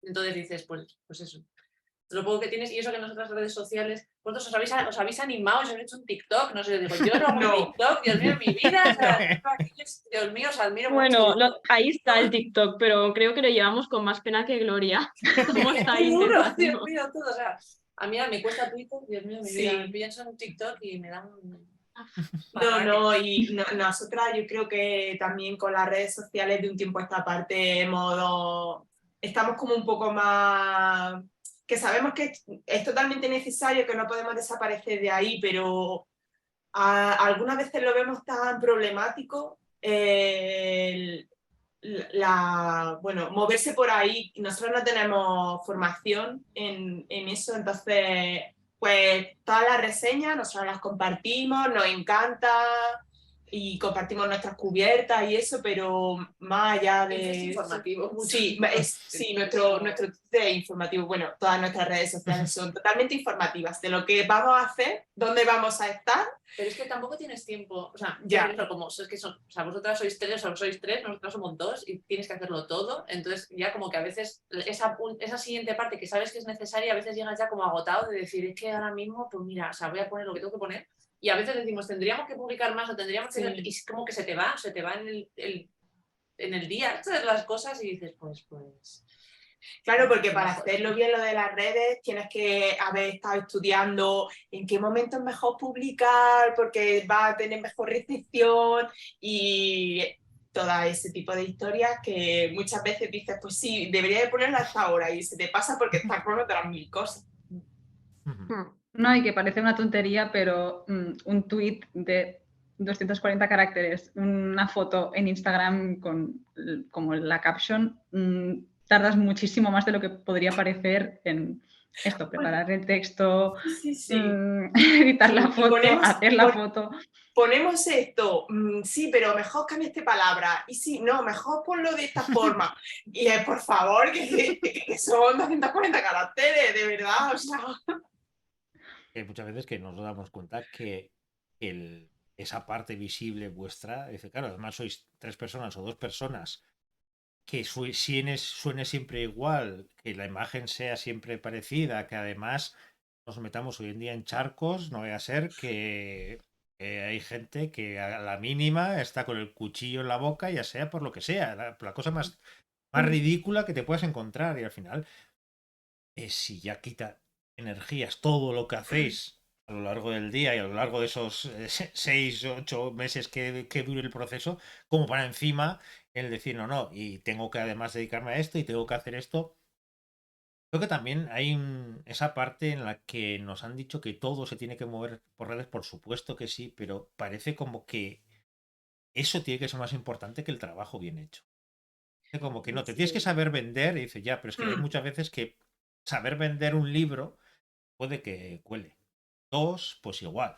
Entonces dices, pues eso. Lo poco que tienes, y eso que en otras redes sociales, vosotros os habéis animado, os habéis hecho un TikTok, no sé, digo, yo no hago un TikTok, Dios mío, mi vida, o sea, Dios mío, os admiro mucho. Bueno, ahí está el TikTok, pero creo que lo llevamos con más pena que gloria. Estamos ahí Dios mío, todo, o sea, a mí me cuesta Twitter, Dios mío, mi vida, me pienso en un TikTok y me dan No, y nosotras yo creo que también con las redes sociales de un tiempo a esta parte estamos como un poco más, que sabemos que es totalmente necesario, que no podemos desaparecer de ahí, pero algunas veces lo vemos tan problemático, bueno, moverse por ahí. Nosotros no tenemos formación en eso, entonces pues todas las reseñas nosotros las compartimos, nos encanta y compartimos nuestras cubiertas y eso, pero más allá de... Es informativo. Sí, nuestro Twitter es informativo. Bueno, todas nuestras redes sociales son totalmente informativas de lo que vamos a hacer, dónde vamos a estar. Pero es que tampoco tienes tiempo, o sea, Ya. pero como es que o sea, vosotras sois tres, nosotras somos dos y tienes que hacerlo todo, entonces ya como que a veces esa siguiente parte que sabes que es necesaria, a veces llegas ya como agotado de decir, es que ahora mismo, pues mira, o sea, voy a poner lo que tengo que poner, y a veces decimos, tendríamos que publicar más o tendríamos que... Y es como que se te va en el día, hacer las cosas y dices, pues... Claro, porque para hacerlo bien lo de las redes tienes que haber estado estudiando en qué momento es mejor publicar, porque va a tener mejor recepción y todo ese tipo de historias que muchas veces dices, pues sí, debería de ponerla hasta ahora y se te pasa porque estás con otras 1000 cosas. No, y que parece una tontería, pero un tweet de 240 caracteres, una foto en Instagram con como la caption, tardas muchísimo más de lo que podría parecer en esto, preparar el texto, editar la foto, hacer la foto. Ponemos esto, sí, pero mejor cambia esta palabra, y sí, no, mejor ponlo de esta forma. Y por favor, que son 240 caracteres, de verdad, o sea... Hay muchas veces que nos damos cuenta que esa parte visible vuestra, dice, claro, además sois 3 personas o 2 personas, que suene siempre igual, que la imagen sea siempre parecida, que además nos metamos hoy en día en charcos, no vaya a ser que hay gente que a la mínima está con el cuchillo en la boca, ya sea por lo que sea, la cosa más ridícula que te puedas encontrar, y al final, si ya quita energías todo lo que hacéis a lo largo del día y a lo largo de esos 6, 8 meses que dure el proceso, como para encima el decir no, y tengo que además dedicarme a esto y tengo que hacer esto. Creo que también hay esa parte en la que nos han dicho que todo se tiene que mover por redes, por supuesto que sí, pero parece como que eso tiene que ser más importante que el trabajo bien hecho. Como que no, te tienes que saber vender, y dice ya, pero es que hay muchas veces que saber vender un libro puede que cuele. 2, pues igual.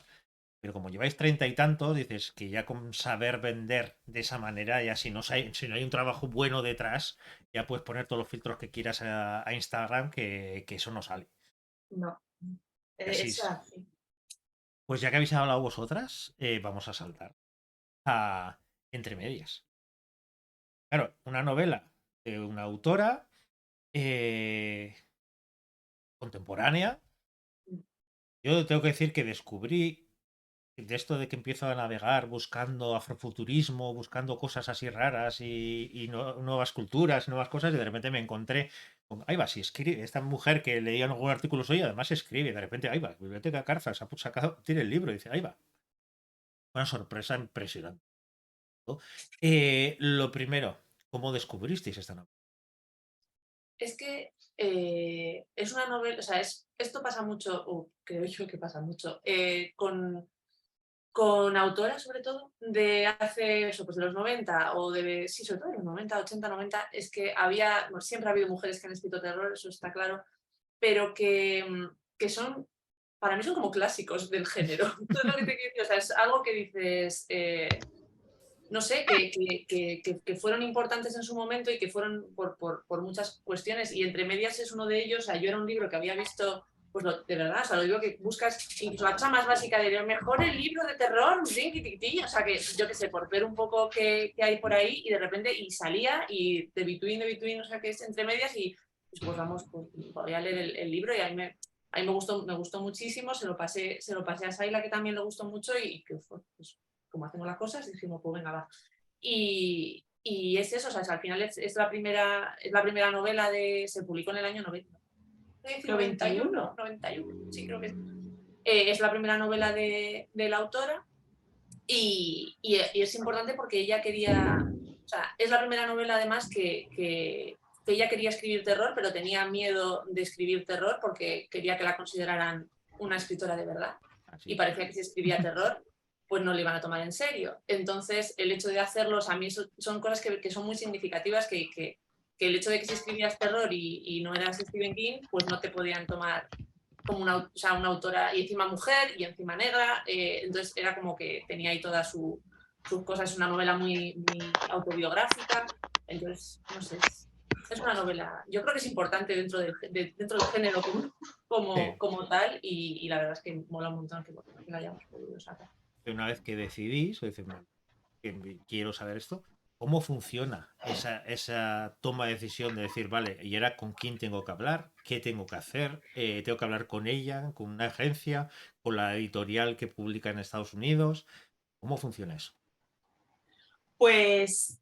Pero como lleváis 30 y tantos, dices que ya con saber vender de esa manera, ya si no hay un trabajo bueno detrás, ya puedes poner todos los filtros que quieras a Instagram, que eso no sale. No, Así eso es así. Pues ya que habéis hablado vosotras, vamos a saltar a Entre Medias. Claro, una novela de una autora contemporánea. Yo tengo que decir que descubrí de esto de que empiezo a navegar buscando afrofuturismo, buscando cosas así raras y nuevas culturas, nuevas cosas, y de repente me encontré con, ahí va, si escribe, esta mujer que leía algunos artículos hoy, además escribe, de repente, ahí va, Biblioteca Carzas, se ha sacado, tiene el libro, y dice, ahí va. Una sorpresa impresionante. Lo primero, ¿cómo descubristeis esta novela? Es que es una novela, o sea, esto pasa mucho, o creo yo que pasa mucho, con autoras sobre todo de hace, eso, pues de los 90 o sí, sobre todo de los 90, 80, 90, es que bueno, siempre ha habido mujeres que han escrito terror, eso está claro, pero que son, para mí son como clásicos del género. Todo lo que te quiero decir, o sea, es algo que dices... no sé, que fueron importantes en su momento y que fueron por muchas cuestiones, y Entre Medias es uno de ellos. O sea, yo era un libro que había visto, pues de verdad, o sea, lo digo que buscas incluso la cosa más básica de mejor el libro de terror, o sea, que yo qué sé, por ver un poco qué hay por ahí, y de repente salía y de between, o sea, que es Entre Medias, y pues vamos, pues voy a leer el libro, y a mí me gustó muchísimo, se lo pasé a Saila, que también le gustó mucho, y que fue, pues, como hacemos las cosas, dijimos, pues venga, va. Y es eso, o sea, al final es la primera novela se publicó en el año 91, sí, creo que es. Es la primera novela de la autora, y es importante porque ella quería, o sea, es la primera novela además que ella quería escribir terror, pero tenía miedo de escribir terror porque quería que la consideraran una escritora de verdad. Así. Y parecía que si escribía terror, pues no le iban a tomar en serio. Entonces, el hecho de hacerlos, a mí son cosas que son muy significativas, que el hecho de que si escribías terror y no eras Stephen King, pues no te podían tomar como una autora, y encima mujer, y encima negra, entonces era como que tenía ahí todas sus cosas, es una novela muy, muy autobiográfica, entonces, no sé, es una novela, yo creo que es importante dentro del género como tal, y la verdad es que mola un montón que la hayamos podido sacar. Una vez que decidís, o dices, bueno, que quiero saber esto, ¿cómo funciona esa toma de decisión de decir, vale, y ahora con quién tengo que hablar? ¿Qué tengo que hacer? ¿Tengo que hablar con ella, con una agencia, con la editorial que publica en Estados Unidos? ¿Cómo funciona eso? Pues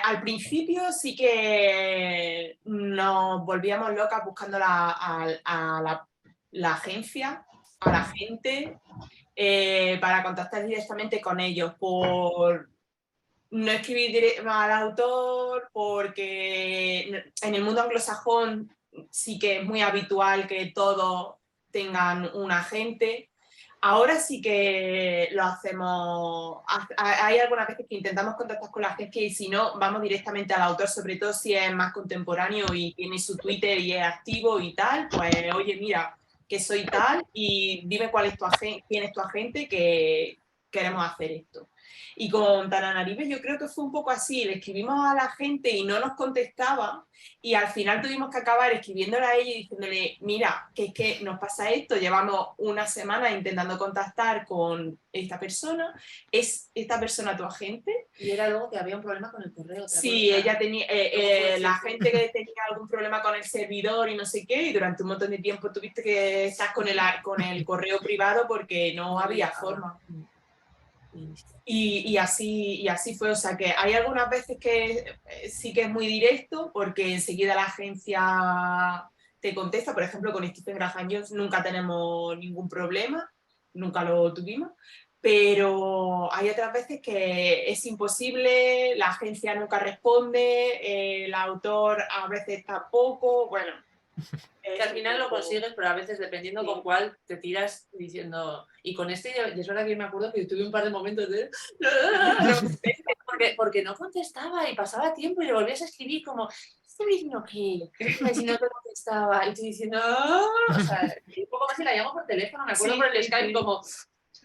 al principio sí que nos volvíamos locas buscando a la agencia, a la gente, para contactar directamente con ellos, por no escribir al autor, porque en el mundo anglosajón sí que es muy habitual que todos tengan un agente. Ahora sí que lo hacemos, hay algunas veces que intentamos contactar con la agencia y si no, vamos directamente al autor, sobre todo si es más contemporáneo y tiene su Twitter y es activo y tal, pues oye, mira, que soy tal y dime cuál es quién es tu agente, que queremos hacer esto. Y con Tananarive yo creo que fue un poco así, le escribimos a la gente y no nos contestaba y al final tuvimos que acabar escribiéndole a ella y diciéndole, mira, que es que nos pasa esto, llevamos una semana intentando contactar con esta persona, ¿es esta persona tu agente? Y era luego que había un problema con el correo. Sí, ella tenía, la gente que tenía algún problema con el servidor y no sé qué, y durante un montón de tiempo tuviste que estar con el correo privado porque no había forma. Y así fue, o sea que hay algunas veces que sí que es muy directo porque enseguida la agencia te contesta, por ejemplo con Stephen Graham Jones nunca tenemos ningún problema, nunca lo tuvimos, pero hay otras veces que es imposible, la agencia nunca responde, el autor a veces tampoco, bueno. Que al final lo consigues, pero a veces dependiendo con cuál te tiras diciendo. Y con este, es verdad que me acuerdo que tuve un par de momentos de. porque no contestaba y pasaba tiempo y le volvías a escribir como. ¿Este vecino qué? Si no te contestaba. Y tú diciendo. O sea, un poco más y la llamo por teléfono, me acuerdo por el Skype como.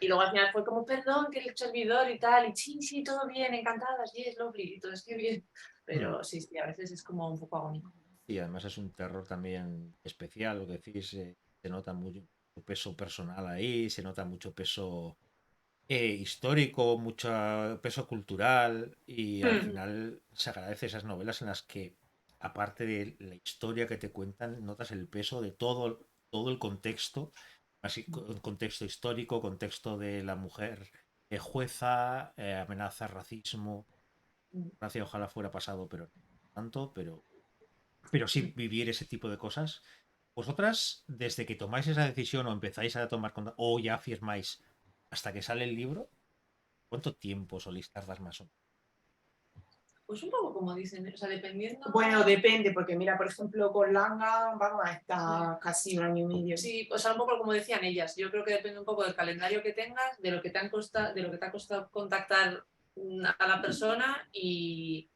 Y luego al final fue como, perdón, que el servidor y tal. Y sí, todo bien, encantadas, yes, lovely. Y todo es que bien. Pero sí, a veces es como un poco agónico. Y además es un terror también especial, lo que decís, se nota mucho peso personal ahí, se nota mucho peso histórico, mucho peso cultural y al final se agradece esas novelas en las que, aparte de la historia que te cuentan, notas el peso de todo el contexto, así contexto histórico, contexto de la mujer jueza, amenaza, racismo. Gracias, ojalá fuera pasado, pero no tanto, pero sí vivir ese tipo de cosas. Vosotras, desde que tomáis esa decisión o empezáis a tomar o ya firmáis hasta que sale el libro, ¿cuánto tiempo soléis tardar más o menos? Pues un poco como dicen, o sea, dependiendo. Bueno, depende, porque mira, por ejemplo, con Langa vamos a estar casi un año y medio. Sí, o sea, un poco como decían ellas. Yo creo que depende un poco del calendario que tengas, de lo que te ha costado contactar a la persona y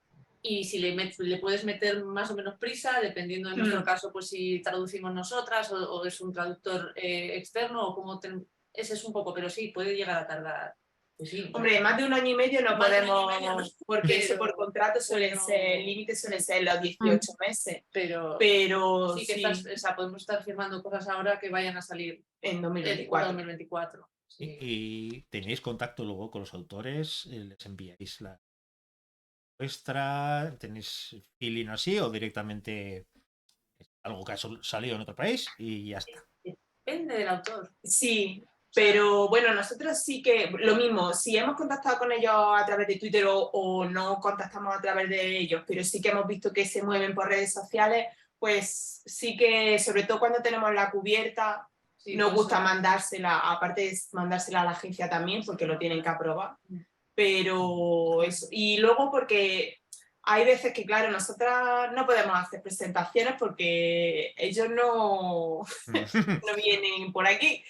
si le puedes meter más o menos prisa, dependiendo en nuestro caso, pues si traducimos nosotras o es un traductor externo o cómo ese es un poco, pero sí, puede llegar a tardar. Pues sí, hombre, más de un año y medio no podemos, no, porque pero, eso por contrato suelen ser, el límite suelen ser los 18 meses. Pero sí que o sea, podemos estar firmando cosas ahora que vayan a salir en 2024. 2024. Sí. ¿Y tenéis contacto luego con los autores? ¿Les enviáis la vuestra? ¿Tenéis feeling así o directamente algo que ha salido en otro país y ya está? Depende del autor. Sí, pero bueno, nosotros sí que, lo mismo, si hemos contactado con ellos a través de Twitter o no contactamos a través de ellos, pero sí que hemos visto que se mueven por redes sociales, pues sí que, sobre todo cuando tenemos la cubierta, Sí, nos pues, gusta mandársela, aparte de mandársela a la agencia también, porque lo tienen que aprobar. Pero eso, y luego porque hay veces que, claro, nosotras no podemos hacer presentaciones porque ellos no vienen por aquí.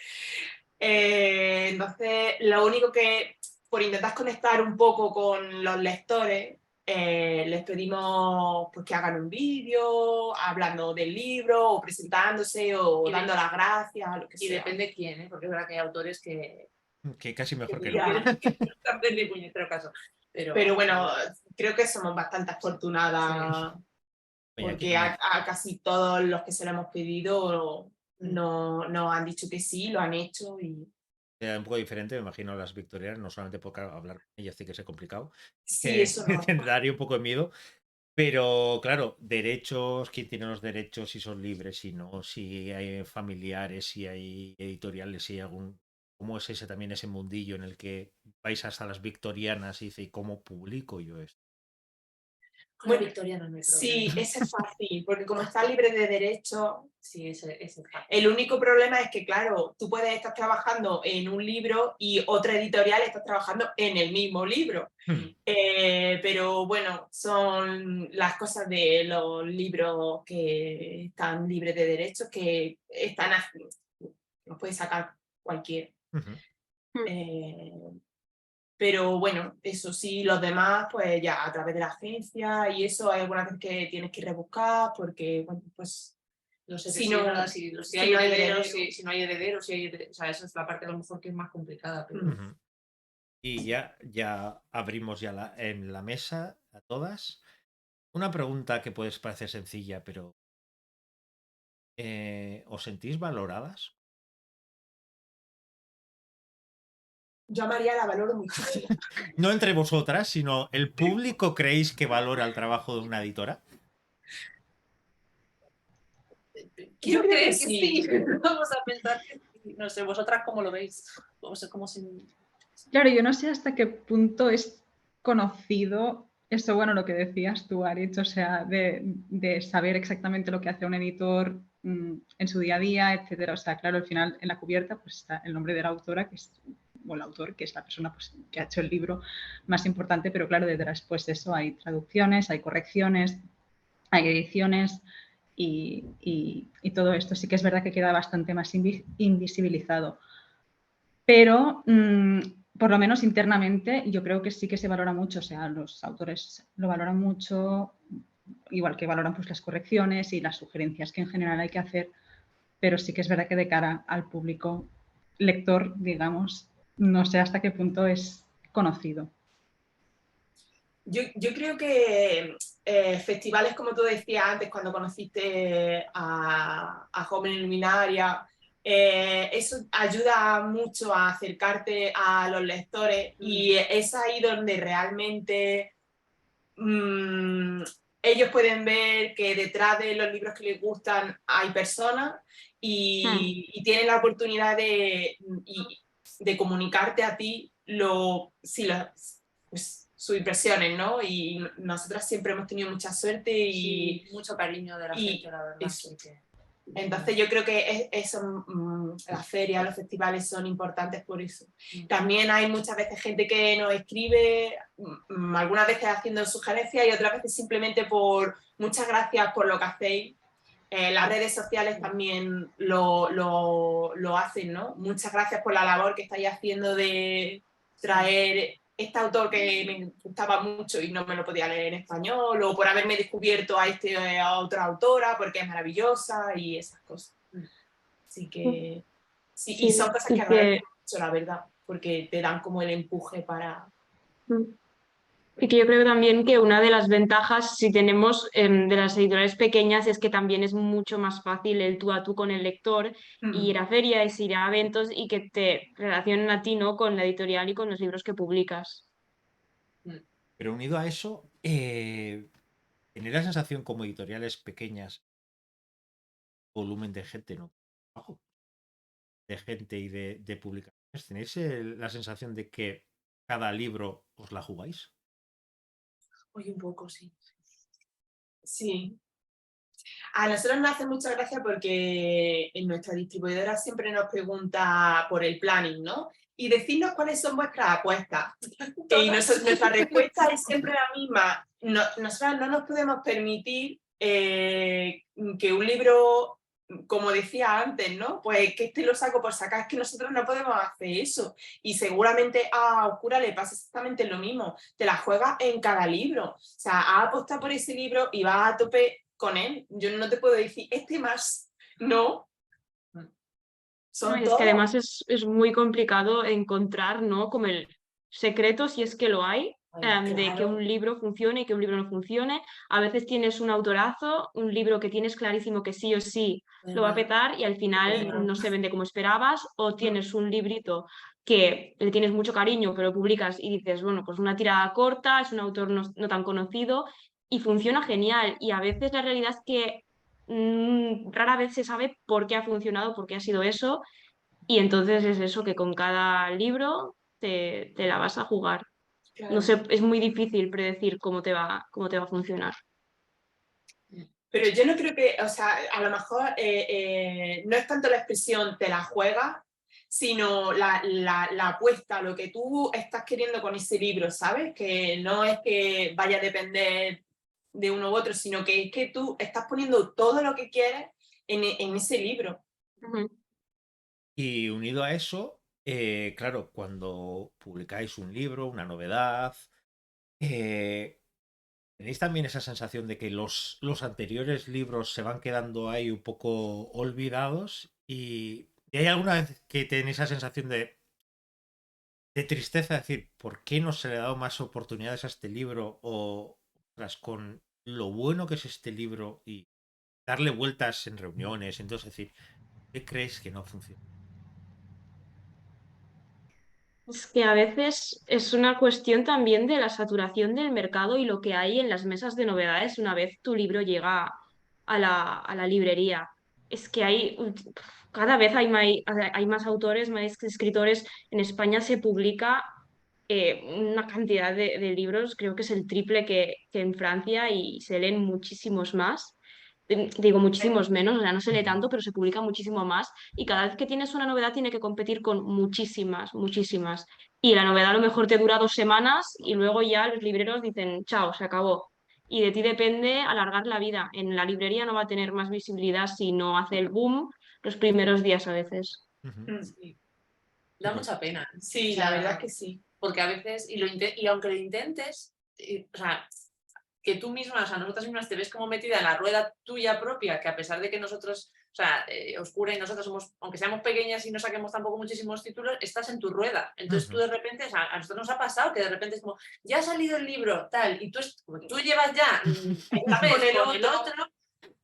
Entonces, lo único que, por intentar conectar un poco con los lectores, les pedimos pues, que hagan un vídeo hablando del libro o presentándose o Y dando las gracias, lo que Y sea. depende quién, ¿eh? Porque es verdad que hay autores que Que casi mejor que Ya. no. no hacen ni puñetero caso. Pero bueno, creo que somos bastante afortunadas Oye, aquí porque a casi todos los que se lo hemos pedido Mm. nos han dicho que sí, lo han hecho y un poco diferente, me imagino las victorianas, no solamente porque hablar con ellas sí que es complicado, sí, eso no. te daría un poco de miedo, pero claro, derechos, quién tiene los derechos, si son libres, si no, si hay familiares, si hay editoriales, si hay algún... ¿Cómo es ese también ese mundillo en el que vais hasta las victorianas y dice, ¿y cómo publico yo esto? Con la Bueno, victoriana no hay Sí, problema. ese es fácil, porque como está libre de derechos, Sí, ese es fácil. el único problema es que, claro, tú puedes estar trabajando en un libro y otra editorial está trabajando en el mismo libro. Pero bueno, son las cosas de los libros que están libres de derechos, que están los puede sacar cualquiera. Eh, pero bueno, eso sí, los demás, pues ya a través de la agencia y eso, hay algunas veces que tienes que rebuscar porque, bueno, pues No sé si no, si si hay no hay herederos, heredero. si no hay herederos, o sea, esa es la parte a lo mejor que es más complicada. Pero... Ujú. Y ya abrimos ya en la mesa a todas. Una pregunta que puede parecer sencilla, pero ¿os sentís valoradas? Yo a María la valoro muchísimo. No entre vosotras, sino el público creéis que valora el trabajo de una editora. Quiero creo creer que que sí. sí. Vamos a pensar que sí. No sé, vosotras cómo lo veis. O sea, como si... Claro, yo no sé hasta qué punto es conocido eso, bueno, lo que decías tú, Aritz, o sea, de saber exactamente lo que hace un editor en su día a día, etcétera. O sea, claro, al final en la cubierta pues está el nombre de la autora, que es, o el autor, que es la persona pues, que ha hecho el libro más importante, pero claro, detrás pues de eso hay traducciones, hay correcciones, hay ediciones y todo esto. Sí que es verdad que queda bastante más invisibilizado. Pero por lo menos internamente yo creo que sí que se valora mucho, o sea, los autores lo valoran mucho, igual que valoran pues las correcciones y las sugerencias que en general hay que hacer, pero sí que es verdad que de cara al público lector, digamos, no sé hasta qué punto es conocido. Yo creo que festivales, como tú decías antes, cuando conociste a Joven Luminaria, eso ayuda mucho a acercarte a los lectores y es ahí donde realmente ellos pueden ver que detrás de los libros que les gustan hay personas y tienen la oportunidad de comunicarte a ti pues, sus impresiones, ¿no? Y nosotras siempre hemos tenido mucha suerte y sí, mucho cariño de la gente, la verdad. Eso. Entonces yo creo que las ferias, los festivales son importantes por eso. También hay muchas veces gente que nos escribe, algunas veces haciendo sugerencias y otras veces simplemente por muchas gracias por lo que hacéis. Las redes sociales también lo hacen, ¿no? Muchas gracias por la labor que estáis haciendo de traer este autor que me gustaba mucho y no me lo podía leer en español, o por haberme descubierto a otra autora porque es maravillosa y esas cosas. Así que sí, y son cosas que agradezco mucho, la verdad, porque te dan como el empuje para... Y que yo creo también que una de las ventajas, si tenemos de las editoriales pequeñas, es que también es mucho más fácil el tú a tú con el lector, y ir a ferias, ir a eventos y que te relacionen a ti, ¿no? Con la editorial y con los libros que publicas. Pero unido a eso, tener la sensación como editoriales pequeñas, volumen de gente, ¿no? Bajo, de gente y de publicaciones, ¿tenéis la sensación de que cada libro os la jugáis? Oye, un poco, sí. Sí. A nosotros nos hace mucha gracia porque en nuestra distribuidora siempre nos pregunta por el planning, ¿no? Y decirnos cuáles son vuestras apuestas. Y nuestra respuesta es siempre la misma. Nosotros no nos podemos permitir que un libro, como decía antes, ¿no? Pues que lo saco por sacar, es que nosotros no podemos hacer eso. Y seguramente a Oscura le pasa exactamente lo mismo. Te la juegas en cada libro. O sea, has apostado por ese libro y vas a tope con él. Yo no te puedo decir, este más, no. No, y es que además es muy complicado encontrar, ¿no? Como el secreto, si es que lo hay, de que un libro funcione y que un libro no funcione. A veces tienes un autorazo, un libro que tienes clarísimo que sí o sí lo va a petar y al final no se vende como esperabas, o tienes un librito que le tienes mucho cariño, pero lo publicas y dices, bueno, pues una tirada corta, es un autor no tan conocido y funciona genial. Y a veces la realidad es que rara vez se sabe por qué ha funcionado, por qué ha sido eso, y entonces es eso que con cada libro te la vas a jugar. Claro. No sé, es muy difícil predecir cómo te va a funcionar. Pero yo no creo que, o sea, a lo mejor no es tanto la expresión te la juegas, sino la apuesta, lo que tú estás queriendo con ese libro, ¿sabes? Que no es que vaya a depender de uno u otro, sino que es que tú estás poniendo todo lo que quieres en ese libro. Ujú. Y unido a eso, claro, cuando publicáis un libro, una novedad, tenéis también esa sensación de que los anteriores libros se van quedando ahí un poco olvidados y hay alguna vez que tenéis esa sensación de tristeza, de decir, ¿por qué no se le ha dado más oportunidades a este libro? O con lo bueno que es este libro y darle vueltas en reuniones, entonces decir, ¿qué crees que no funciona? Es que a veces es una cuestión también de la saturación del mercado y lo que hay en las mesas de novedades una vez tu libro llega a la librería. Es que cada vez hay más autores, más escritores. En España se publica una cantidad de libros, creo que es el triple que en Francia, y se leen muchísimos más. Digo muchísimos menos, o sea, no se lee tanto, pero se publica muchísimo más. Y cada vez que tienes una novedad tiene que competir con muchísimas, muchísimas. Y la novedad a lo mejor te dura 2 semanas y luego ya los libreros dicen, chao, se acabó. Y de ti depende alargar la vida. En la librería no va a tener más visibilidad si no hace el boom los primeros días a veces. Sí. Da mucha pena. Sí, O sea, la verdad es que sí. Porque a veces, y aunque lo intentes, o sea, que tú misma, o sea, nosotras mismas te ves como metida en la rueda tuya propia, que a pesar de que nosotros, o sea, Oscura y nosotros somos, aunque seamos pequeñas y no saquemos tampoco muchísimos títulos, estás en tu rueda. Entonces tú de repente, o sea, a nosotros nos ha pasado que de repente es como, ya ha salido el libro, tal, y como tú llevas ya Con el con el otro. otro,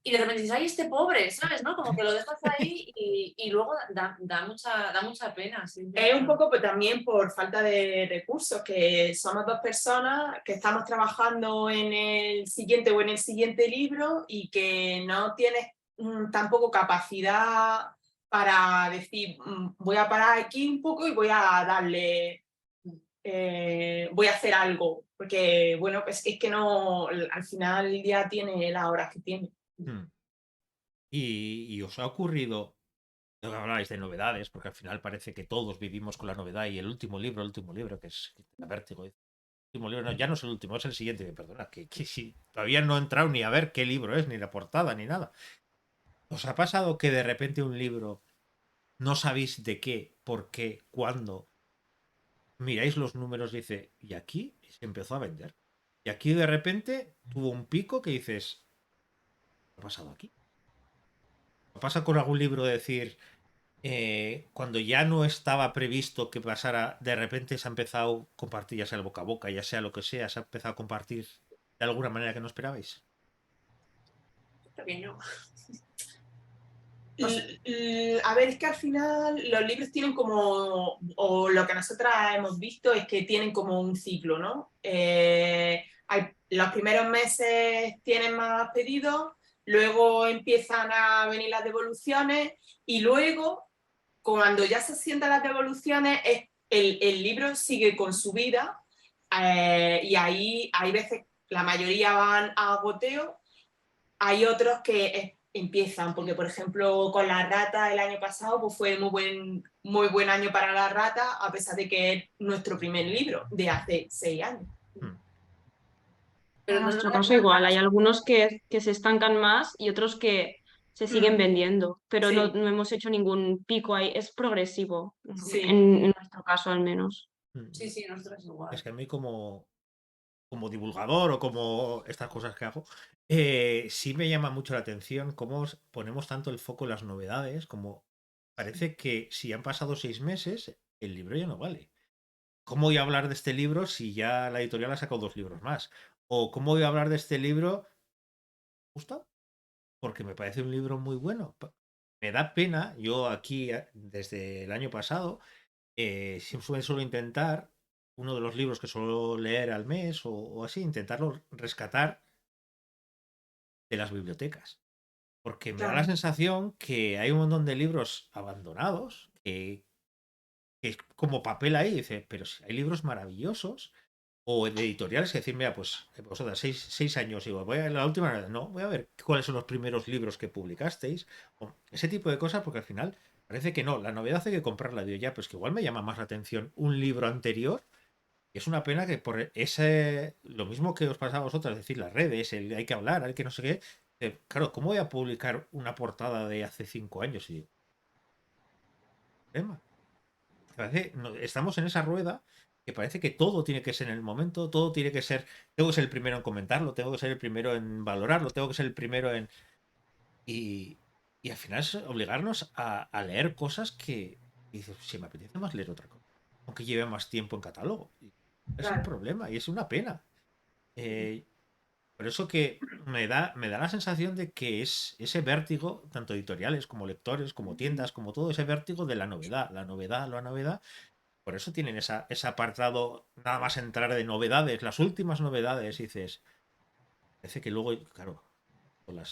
y de repente dices, ay, este pobre, ¿sabes? ¿No? Como que lo dejas ahí y luego da mucha pena. Sí. Es un poco también por falta de recursos, que somos 2 personas que estamos trabajando en el siguiente o en el siguiente libro y que no tienes tampoco capacidad para decir, voy a parar aquí un poco y voy a darle, voy a hacer algo, porque bueno, pues es que no, al final el día tiene las horas que tiene. ¿Y os ha ocurrido, no habláis de novedades, porque al final parece que todos vivimos con la novedad y el último libro, que es la vértigo, el último libro, no, ya no es el último, es el siguiente, perdona, que sí, todavía no he entrado ni a ver qué libro es, ni la portada, ni nada. ¿Os ha pasado que de repente un libro no sabéis de qué, por qué, cuándo? Miráis los números y dice, y aquí se empezó a vender. Y aquí de repente tuvo un pico que dices, ¿qué ha pasado aquí? ¿Pasa con algún libro de decir, cuando ya no estaba previsto que pasara, de repente se ha empezado a compartir, ya sea el boca a boca, ya sea lo que sea, se ha empezado a compartir de alguna manera que no esperabais? Pequeño. A ver, es que al final los libros tienen como, o lo que nosotras hemos visto es que tienen como un ciclo, ¿no? Los primeros meses tienen más pedidos, luego empiezan a venir las devoluciones y luego, cuando ya se asientan las devoluciones, el libro sigue con su vida y ahí hay veces, la mayoría van a goteo hay otros que empiezan, porque por ejemplo con La rata el año pasado pues fue muy buen año para La rata, a pesar de que es nuestro primer libro de hace 6 años. Pero En no nuestro notas caso igual, hay más. algunos que se estancan más y otros que se siguen vendiendo, pero Sí. no hemos hecho ningún pico ahí, es progresivo, Sí. en nuestro caso al menos. Sí, sí, nosotros igual. Es que a mí como divulgador o como estas cosas que hago, sí me llama mucho la atención cómo ponemos tanto el foco en las novedades, como parece que si han pasado 6 meses, el libro ya no vale. ¿Cómo voy a hablar de este libro si ya la editorial ha sacado 2 libros más? ¿O cómo voy a hablar de este libro? ¿Justo? Porque me parece un libro muy bueno. Me da pena, yo aquí desde el año pasado, siempre suelo intentar, uno de los libros que suelo leer al mes o así, intentarlo rescatar de las bibliotecas. Porque me da la Claro. sensación que hay un montón de libros abandonados, que es como papel ahí, dice, pero si hay libros maravillosos, o de editoriales que decir, mira, pues vosotras 6 años, digo, voy a la última, no, voy a ver cuáles son los primeros libros que publicasteis, o ese tipo de cosas, porque al final parece que no, la novedad hay que comprarla, digo, ya, pues que igual me llama más la atención un libro anterior. Y es una pena que por ese, lo mismo que os pasa a vosotras, es decir, las redes, hay que hablar, hay que no sé qué. Claro, ¿cómo voy a publicar una portada de hace 5 años? Y tema. Estamos en esa rueda que parece que todo tiene que ser en el momento, todo tiene que ser, tengo que ser el primero en comentarlo, tengo que ser el primero en valorarlo, tengo que ser el primero en... Y, y al final es obligarnos a leer cosas que dices, si me apetece más leer otra cosa, aunque lleve más tiempo en catálogo. Y es el Claro. problema y es una pena. Eh, por eso que me da la sensación de que es ese vértigo, tanto editoriales como lectores, como tiendas, como todo ese vértigo de la novedad, la novedad, la novedad. Por eso tienen ese apartado, nada más entrar de novedades, las últimas novedades, y dices, parece que luego, claro, con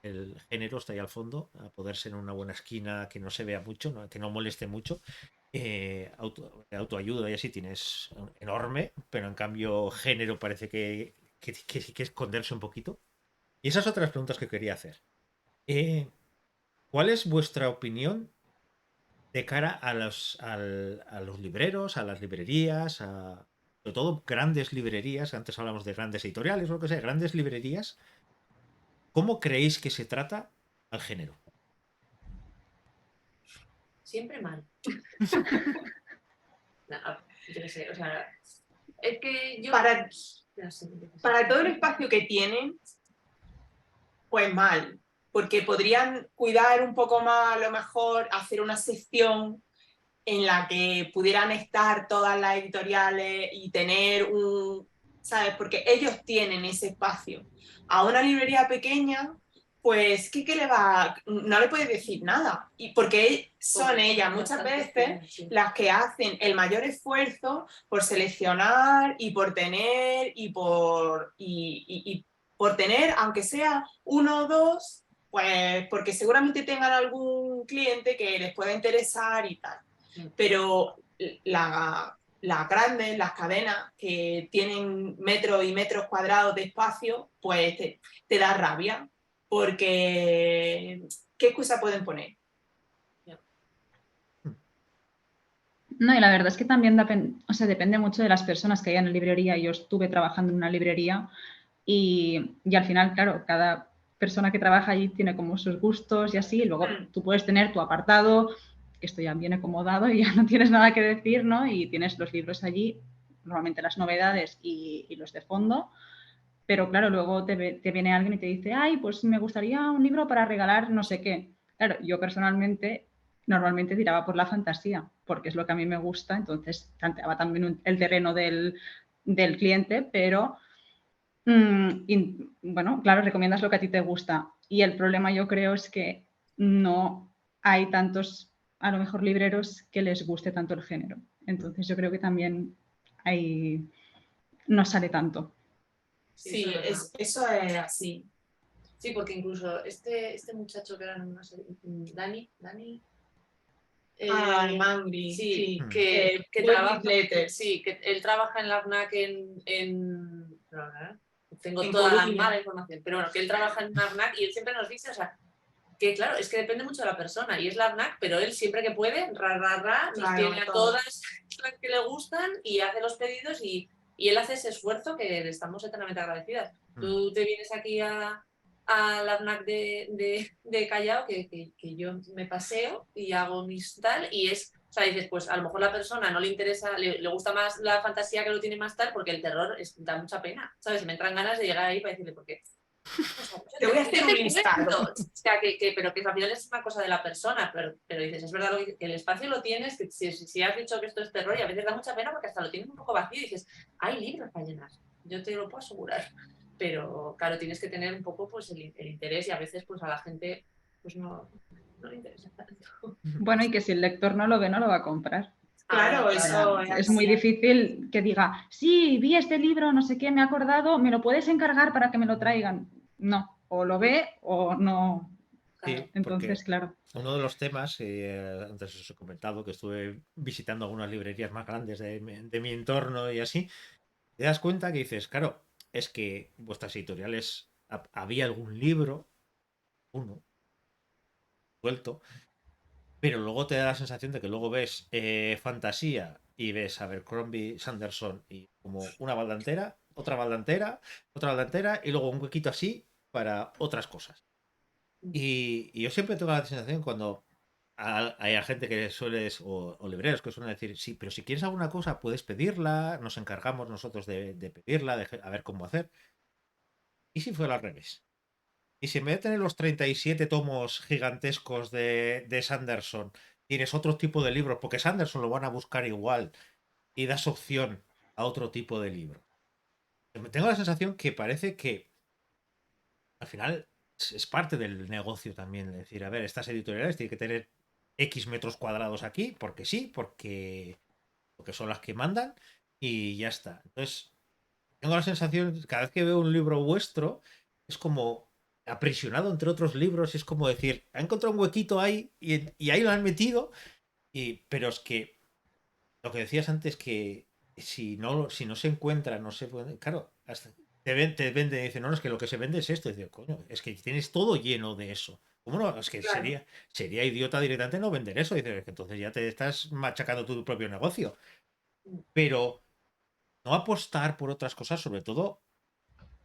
el género está ahí al fondo, a poder ser en una buena esquina que no se vea mucho, que no moleste mucho. Autoayuda y así tienes enorme, pero en cambio género parece que esconderse un poquito. Y esas otras preguntas que quería hacer. ¿Cuál es vuestra opinión de cara a los libreros, a las librerías, sobre todo grandes librerías? Antes hablamos de grandes editoriales o lo que sea, grandes librerías. ¿Cómo creéis que se trata al género? Siempre mal. No, yo qué sé, o sea, es que yo... Para, no sé, para todo el espacio que tienen, pues mal, porque podrían cuidar un poco más, a lo mejor hacer una sección en la que pudieran estar todas las editoriales y tener ¿sabes? Porque ellos tienen ese espacio. A una librería pequeña, pues, ¿qué le va? No le puedes decir nada. Y porque son ellas muchas veces las que hacen el mayor esfuerzo por seleccionar y por tener y por tener, aunque sea uno o dos, pues porque seguramente tengan algún cliente que les pueda interesar y tal. Pero las grandes, las cadenas que tienen metros y metros cuadrados de espacio, pues te da rabia, porque ¿qué excusa pueden poner? No, y la verdad es que también depende mucho de las personas que hay en la librería. Yo estuve trabajando en una librería y al final, claro, cada persona que trabaja allí tiene como sus gustos y así, y luego tú puedes tener tu apartado, que esto ya viene como dado y ya no tienes nada que decir, ¿no? Y tienes los libros allí, normalmente las novedades y los de fondo, pero claro, luego te viene alguien y te dice, ay, pues me gustaría un libro para regalar no sé qué. Claro, yo personalmente normalmente tiraba por la fantasía, porque es lo que a mí me gusta, entonces tanteaba también el terreno del cliente, pero bueno, claro, recomiendas lo que a ti te gusta. Y el problema yo creo es que no hay tantos, a lo mejor, libreros que les guste tanto el género. Entonces yo creo que también no sale tanto. Sí, eso es así. Sí, porque incluso este muchacho que era, no sé, Dani, Mangri, sí, sí. que Boy trabaja, with Letters. sí, que él trabaja en la FNAC en tengo En toda la Coruña. mala información, pero bueno, que él trabaja en la FNAC y él siempre nos dice, o sea, que claro, es que depende mucho de la persona y es la FNAC, pero él siempre que puede, nos Claro, tiene a todo. todas las que le gustan y hace los pedidos y él hace ese esfuerzo que le estamos eternamente agradecidas. Tú te vienes aquí a la FNAC de Callao, que yo me paseo y hago mis tal, y es, o sea, dices, pues a lo mejor la persona no le interesa, le gusta más la fantasía que lo tiene más tal, porque el terror da mucha pena, ¿sabes? Me entran ganas de llegar ahí para decirle, ¿por qué? O sea, Te voy a hacer yo un te listado. cuento. O sea, pero que al final es una cosa de la persona, pero dices, es verdad que el espacio lo tienes, que si has dicho que esto es terror y a veces da mucha pena porque hasta lo tienes un poco vacío y dices, hay libros para llenar, yo te lo puedo asegurar, pero claro, tienes que tener un poco pues el interés y a veces pues a la gente pues no le interesa tanto. Bueno, y que si el lector no lo ve, no lo va a comprar. Claro, O sea, eso es muy difícil que diga, sí, vi este libro, no sé qué, me he acordado, ¿me lo puedes encargar para que me lo traigan? No, o lo ve o no. Sí, Claro. Entonces, porque claro. uno de los temas, antes os he comentado que estuve visitando algunas librerías más grandes de mi entorno y así, te das cuenta que dices, claro, es que vuestras editoriales, había algún libro, uno, suelto, pero luego te da la sensación de que luego ves fantasía y ves Abercrombie, Sanderson y como una balda entera, otra balda entera, otra balda entera y luego un huequito así para otras cosas. Y yo siempre tengo la sensación cuando hay gente que o libreros que suelen decir, sí, pero si quieres alguna cosa puedes pedirla, nos encargamos nosotros de pedirla, a ver cómo hacer. ¿Y si fuera al revés? Y si en vez de tener los 37 tomos gigantescos de Sanderson, tienes otro tipo de libros, porque Sanderson lo van a buscar igual y das opción a otro tipo de libro. Tengo la sensación que parece que al final es parte del negocio también. Es decir, a ver, estas editoriales tienen que tener X metros cuadrados aquí, porque sí, porque son las que mandan y ya está. Entonces, tengo la sensación, cada vez que veo un libro vuestro, es como aprisionado entre otros libros, es como decir, ha encontrado un huequito ahí y ahí lo han metido, pero es que lo que decías antes, que si no se encuentra, no se puede, claro, te venden y dicen, no, es que lo que se vende es esto, y digo, coño, es que tienes todo lleno de eso. ¿Cómo no? Es que Claro. sería idiota directamente no vender eso. Dices, que entonces ya te estás machacando tu propio negocio. Pero no apostar por otras cosas, sobre todo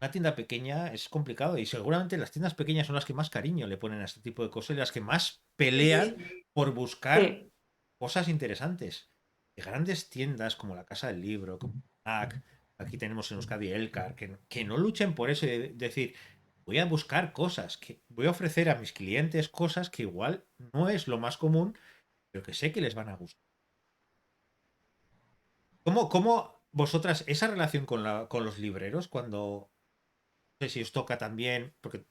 una tienda pequeña, es complicado y seguramente las tiendas pequeñas son las que más cariño le ponen a este tipo de cosas y las que más pelean por buscar Sí. cosas interesantes. De grandes tiendas como la Casa del Libro, como FNAC, aquí tenemos en Euskadi Elkar, que no luchen por eso y decir, voy a buscar cosas, que voy a ofrecer a mis clientes cosas que igual no es lo más común, pero que sé que les van a gustar. ¿Cómo vosotras, esa relación con los libreros, cuando, no sé si os toca también, porque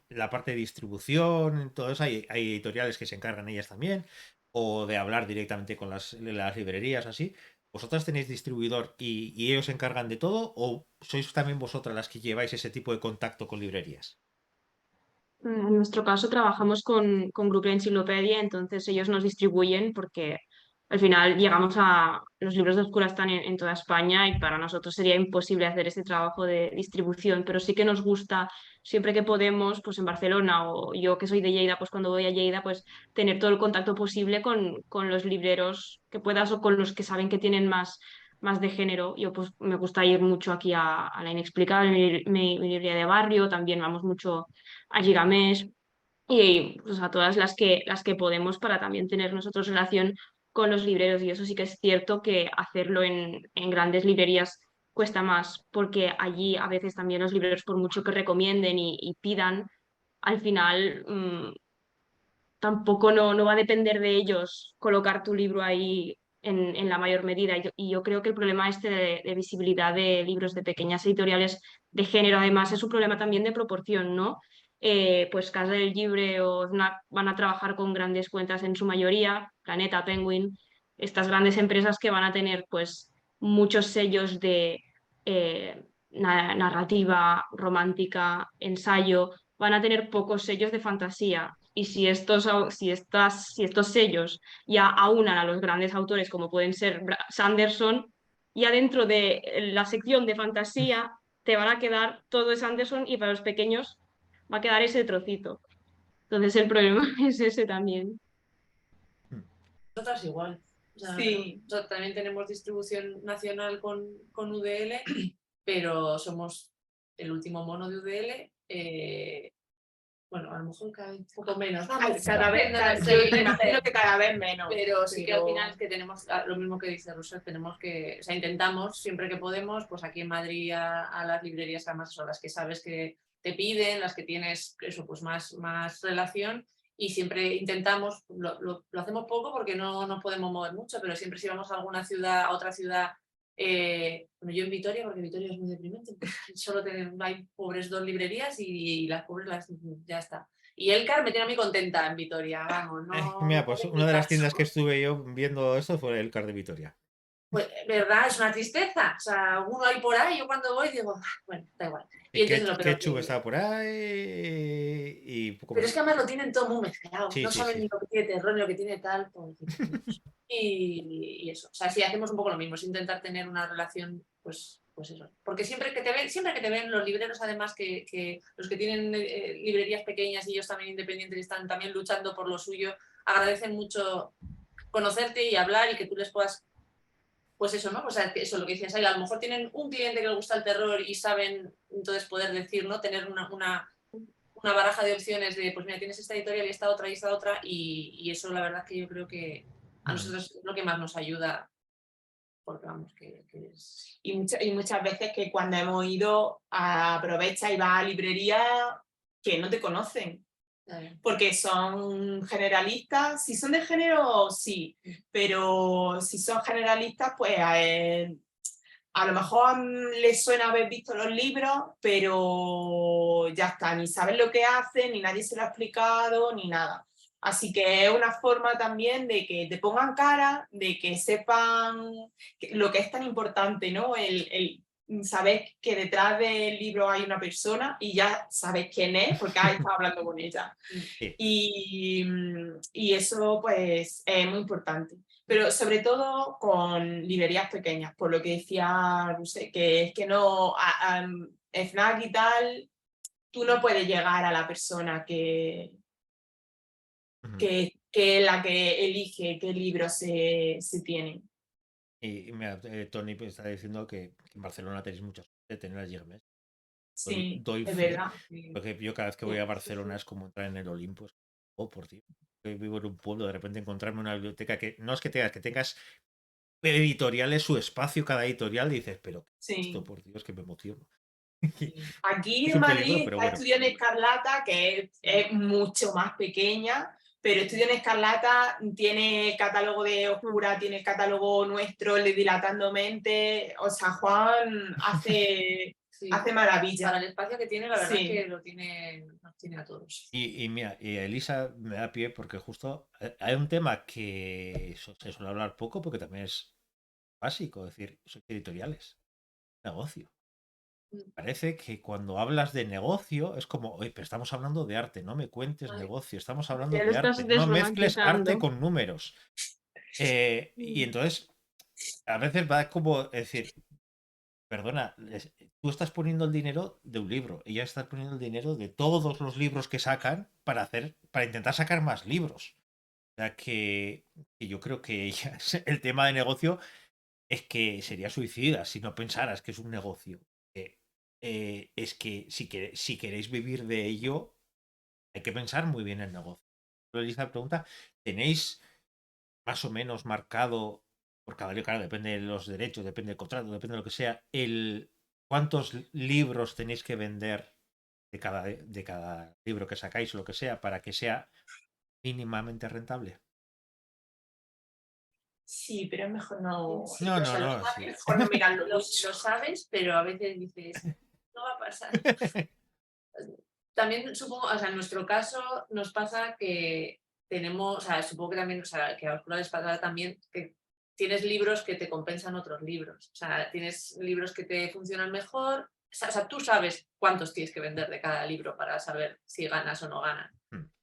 la parte de distribución, todo eso, hay editoriales que se encargan ellas también, o de hablar directamente con las librerías, así. ¿Vosotras tenéis distribuidor y ellos se encargan de todo? ¿O sois también vosotras las que lleváis ese tipo de contacto con librerías? En nuestro caso trabajamos con Grupo Enciclopedia, entonces ellos nos distribuyen porque al final llegamos a... Los libros de Oscura están en toda España y para nosotros sería imposible hacer este trabajo de distribución, pero sí que nos gusta siempre que podemos, pues en Barcelona o yo que soy de Lleida, pues cuando voy a Lleida, pues tener todo el contacto posible con los libreros que puedas o con los que saben que tienen más de género. Yo pues me gusta ir mucho aquí a La Inexplicable, mi librería de barrio, también vamos mucho a Gigamés y pues, a todas las que podemos para también tener nosotros relación con los libreros. Y eso sí que es cierto que hacerlo en grandes librerías cuesta más, porque allí a veces también los libreros, por mucho que recomienden y pidan, al final tampoco no va a depender de ellos colocar tu libro ahí en la mayor medida. Y yo creo que el problema este de visibilidad de libros de pequeñas editoriales de género, además, es un problema también de proporción, ¿no? Pues Casa del Libre o Fnac van a trabajar con grandes cuentas en su mayoría, Planeta, Penguin, estas grandes empresas que van a tener pues muchos sellos de narrativa, romántica, ensayo, van a tener pocos sellos de fantasía. Y si estos sellos ya aunan a los grandes autores como pueden ser Sanderson, ya dentro de la sección de fantasía te van a quedar todo es Anderson y para los pequeños va a quedar ese trocito. Entonces el problema es ese también. Nosotras igual. O sea, Sí. nosotros también tenemos distribución nacional con UDL, pero somos el último mono de UDL. Bueno, a lo mejor cada vez un poco menos. Cada vez, No, no, yo sí, imagino que cada vez menos. pero sí que al final es que tenemos lo mismo que dice Rosa, tenemos que, o sea, intentamos siempre que podemos, pues aquí en Madrid a las librerías además son las que sabes que te piden, las que tienes eso, pues más relación, y siempre intentamos, lo hacemos poco porque no nos podemos mover mucho, pero siempre si vamos a alguna ciudad, a otra ciudad, bueno, yo en Vitoria, porque Vitoria es muy deprimente, solo hay pobres 2 librerías y las pobres ya está. Y Elcar me tiene a mí contenta en Vitoria, vamos, no. Mira, pues no una de las tiendas caso. que estuve yo viendo esto fue el Car de Vitoria. Pues, verdad, es una tristeza. O sea, uno ahí por ahí, yo cuando voy digo, bueno, da igual. Y entonces lo peor Ketchup estaba por ahí y poco Pero más. es que además lo tienen todo muy mezclado. Sí, No sí, saben sí. ni lo que tiene terror ni lo que tiene tal. Y eso. O sea, sí, hacemos un poco lo mismo, es intentar tener una relación, pues eso. Porque siempre que te ven los libreros, además, que los que tienen librerías pequeñas y ellos también independientes y están también luchando por lo suyo, agradecen mucho conocerte y hablar y que tú les puedas. Pues eso, ¿no? O sea, eso, lo que decías ahí, a lo mejor tienen un cliente que le gusta el terror y saben entonces poder decir, ¿no? Tener una baraja de opciones de, pues mira, tienes esta editorial y esta otra, y eso la verdad que yo creo que a nosotros es lo que más nos ayuda, porque vamos, que es. Y muchas veces que cuando hemos ido, aprovecha y va a librería que no te conocen. Porque son generalistas, si son de género, sí, pero si son generalistas, pues a lo mejor les suena haber visto los libros, pero ya está, ni saben lo que hacen, ni nadie se lo ha explicado, ni nada. Así que es una forma también de que te pongan cara, de que sepan lo que es tan importante, ¿no? El saber que detrás del libro hay una persona y ya sabes quién es porque has estado hablando con ella. Sí. Y eso pues es muy importante. Pero sobre todo con librerías pequeñas, por lo que decía, no sé, que es que no, FNAC y tal, tú no puedes llegar a la persona que es la que elige qué libros se tienen. Y mira, Tony pues, está diciendo que en Barcelona tenéis mucha suerte de tener a Germes. Sí, Doy es fe, verdad. porque yo cada vez que voy a Barcelona es como entrar en el Olimpo. Oh, por Dios. Yo vivo en un pueblo, de repente encontrarme una biblioteca que no es que tengas editoriales, su espacio, cada editorial, dices, pero esto, por Dios, que me emociono. Aquí Es en un peligro, Madrid pero está bueno. Estudio en Escarlata, que es mucho más pequeña, pero Estudio en Escarlata tiene catálogo de Oscura, tiene catálogo nuestro, el de Dilatando Mente. O sea, Juan hace maravilla. Para el espacio que tiene, la verdad es que nos tiene a todos. Y mira, y Elisa me da pie porque justo hay un tema que se suele hablar poco porque también es básico, es decir, son editoriales, negocio. Parece que cuando hablas de negocio es como, oye, pero estamos hablando de arte, no me cuentes negocio, estamos hablando Ya lo de estás arte, no mezcles arte desromantizando. con números. Y entonces, a veces va como decir, perdona, tú estás poniendo el dinero de un libro, ella está poniendo el dinero de todos los libros que sacan para intentar sacar más libros. O sea que yo creo que el tema de negocio es que sería suicida si no pensaras que es un negocio. Es que si queréis vivir de ello, hay que pensar muy bien el negocio. Elisa pregunta, ¿tenéis más o menos marcado, por cada libro, claro, depende de los derechos, depende del contrato, depende de lo que sea, cuántos libros tenéis que vender de cada libro que sacáis o lo que sea para que sea mínimamente rentable? Sí, pero es mejor no. No, o sea, no, sí. Mejor no mirarlo lo mucho. sabes, pero a veces dices, no va a pasar. También supongo, o sea, en nuestro caso nos pasa que tenemos, o sea, supongo que también, o sea, que a Oscura les pasará también que tienes libros que te compensan otros libros. O sea, tienes libros que te funcionan mejor. O sea, tú sabes cuántos tienes que vender de cada libro para saber si ganas o no ganas.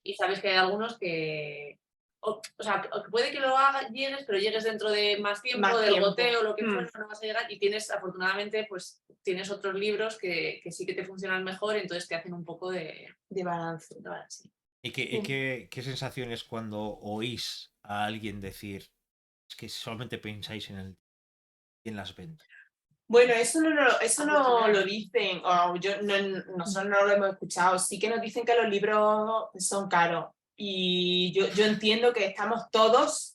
Y sabes que hay algunos que o sea, puede que lo hagas, llegues, pero llegues dentro de más tiempo, Más del tiempo. goteo, lo que fuera, no vas a llegar y tienes, afortunadamente, pues tienes otros libros que sí que te funcionan mejor, entonces te hacen un poco de balance. balance. ¿Y qué sensaciones cuando oís a alguien decir es que solamente pensáis en las ventas? Bueno, eso no lo dicen, o nosotros no lo hemos escuchado. Sí que nos dicen que los libros son caros. Y yo entiendo que estamos todos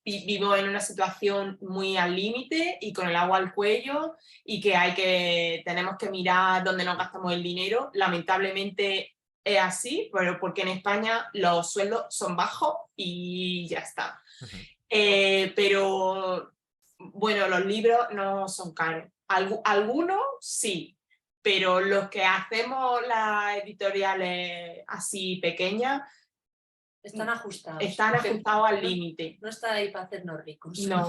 vivimos en una situación muy al límite y con el agua al cuello y que tenemos que mirar dónde nos gastamos el dinero. Lamentablemente es así, pero porque en España los sueldos son bajos y ya está. Pero bueno, los libros no son caros. Algunos sí, pero los que hacemos las editoriales así pequeñas Están ajustados. están ajustados al límite. No está ahí para hacernos ricos. No.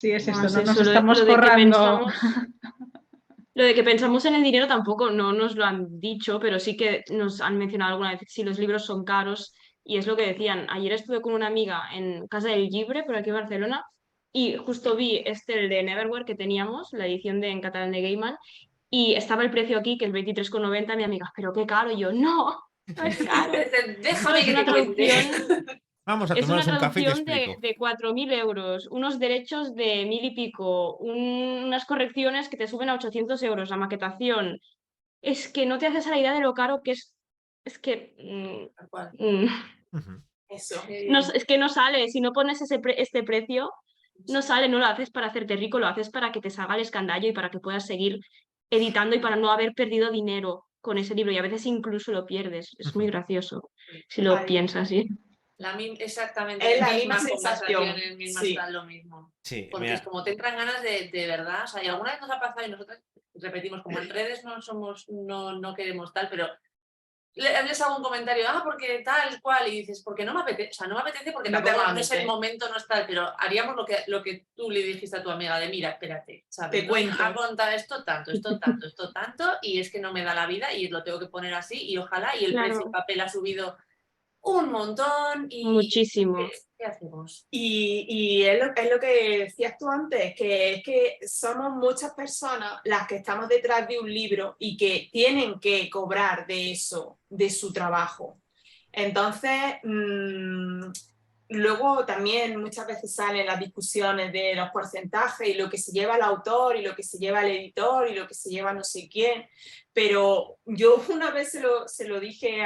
Sí, es eso, No sé, no nos solo estamos lo de que forrando. Lo de que pensamos en el dinero tampoco no nos lo han dicho, pero sí que nos han mencionado alguna vez si los libros son caros. Y es lo que decían. Ayer estuve con una amiga en Casa del Llibre, por aquí en Barcelona, y justo vi el de Neverwhere que teníamos, la edición en catalán de Gaiman, y estaba el precio aquí, que es 23,90. Mi amiga, pero qué caro. Y yo, no, no es caro. Déjame Es que una te cuente. traducción. Vamos a Es una tomarnos un café y te traducción explico. de 4.000 euros, unos derechos de 1.000 y pico, unas correcciones que te suben a 800 euros, la maquetación. Es que no te haces a la idea de lo caro que es. Es que. Tal cual. Eso. Es que no sale. Si no pones este precio, no sale, no lo haces para hacerte rico, lo haces para que te salga el escandallo y para que puedas seguir editando y para no haber perdido dinero con ese libro. Y a veces incluso lo pierdes. Es muy gracioso si lo Ay. piensas así. Exactamente. Es la misma misma sensación, conversación, misma sí. está lo mismo. Sí, Porque mira, es como te entran ganas de verdad. O sea, y alguna vez nos ha pasado y nosotros repetimos, como en redes no queremos tal, pero les hago un comentario, porque tal cual, y dices, porque no me apetece, o sea, no me apetece porque No te tampoco va a no es el meter. momento, no es tal, pero haríamos lo que tú le dijiste a tu amiga de mira, espérate, ¿sabes? Te cuento. Ha contado esto tanto, y es que no me da la vida y lo tengo que poner así, y ojalá, y el Claro. precio del papel ha subido un montón, y Muchísimo. ¿qué hacemos? Y es lo que decías tú antes, que es que somos muchas personas las que estamos detrás de un libro y que tienen que cobrar de eso, de su trabajo. Entonces, luego también muchas veces salen las discusiones de los porcentajes y lo que se lleva el autor y lo que se lleva el editor y lo que se lleva no sé quién. Pero yo una vez se lo dije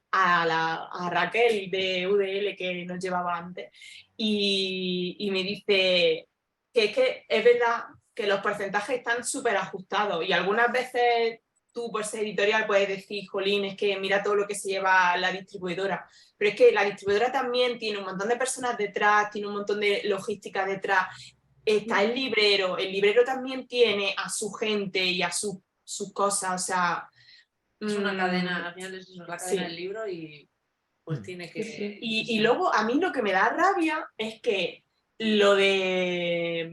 a Raquel de UDL que nos llevaba antes y me dice que es verdad que los porcentajes están súper ajustados y algunas veces tú por ser editorial puedes decir, jolín, es que mira todo lo que se lleva la distribuidora, pero es que la distribuidora también tiene un montón de personas detrás, tiene un montón de logística detrás, está el librero también tiene a su gente y a sus cosas, o sea... Es una cadena, al final es eso, la cadena sí. del libro y pues tiene que... Sí. Y luego a mí lo que me da rabia es que lo de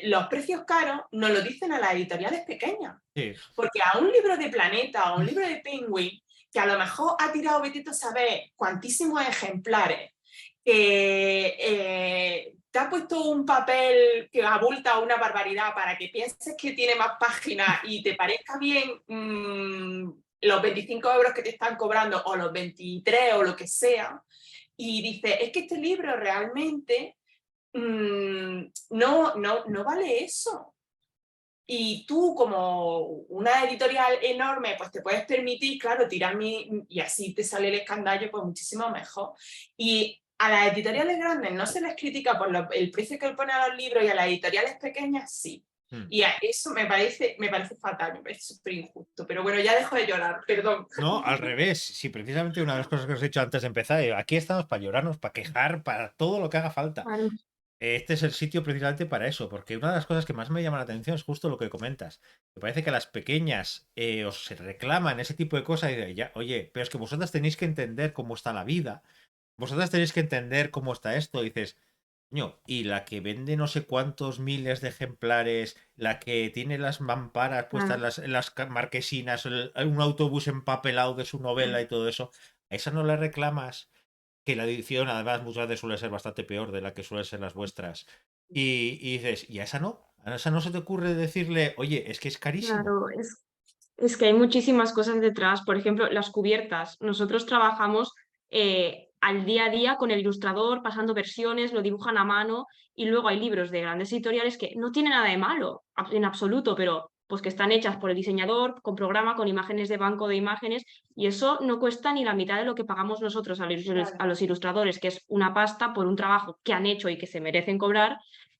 los precios caros nos lo dicen a las editoriales pequeñas. sí. Porque a un libro de Planeta o a un libro de Penguin, que a lo mejor ha tirado Betito a saber cuantísimos ejemplares, que te ha puesto un papel que abulta una barbaridad para que pienses que tiene más páginas y te parezca bien los 25 euros que te están cobrando o los 23 o lo que sea, y dices, es que este libro realmente no vale eso. Y tú, como una editorial enorme, pues te puedes permitir, claro, y así te sale el escandallo, pues muchísimo mejor. Y a las editoriales grandes no se les critica por el precio que le ponen a los libros y a las editoriales pequeñas sí. Y a eso me parece fatal, me parece súper injusto. Pero bueno, ya dejo de llorar, perdón. No, al revés. Sí, precisamente una de las cosas que os he dicho antes de empezar, aquí estamos para llorarnos, para quejar, para todo lo que haga falta. Claro. Este es el sitio precisamente para eso, porque una de las cosas que más me llama la atención es justo lo que comentas. Me parece que las pequeñas os se reclaman ese tipo de cosas y de, ya, oye, pero es que vosotras tenéis que entender cómo está la vida, vosotras tenéis que entender cómo está esto. Y dices, Y la que vende no sé cuántos miles de ejemplares, la que tiene las mamparas puestas Claro. en las marquesinas, un autobús empapelado de su novela y todo eso, ¿a esa no le reclamas? Que la edición además muchas veces suele ser bastante peor de la que suelen ser las vuestras. Y dices, ¿y a esa no? ¿A esa no se te ocurre decirle, oye, es que es carísimo? Claro, es que hay muchísimas cosas detrás. Por ejemplo, las cubiertas. Nosotros trabajamos al día a día con el ilustrador, pasando versiones, lo dibujan a mano y luego hay libros de grandes editoriales que no tienen nada de malo en absoluto, pero pues que están hechas por el diseñador, con programa, con imágenes de banco de imágenes y eso no cuesta ni la mitad de lo que pagamos nosotros Claro, a los ilustradores, que es una pasta por un trabajo que han hecho y que se merecen cobrar.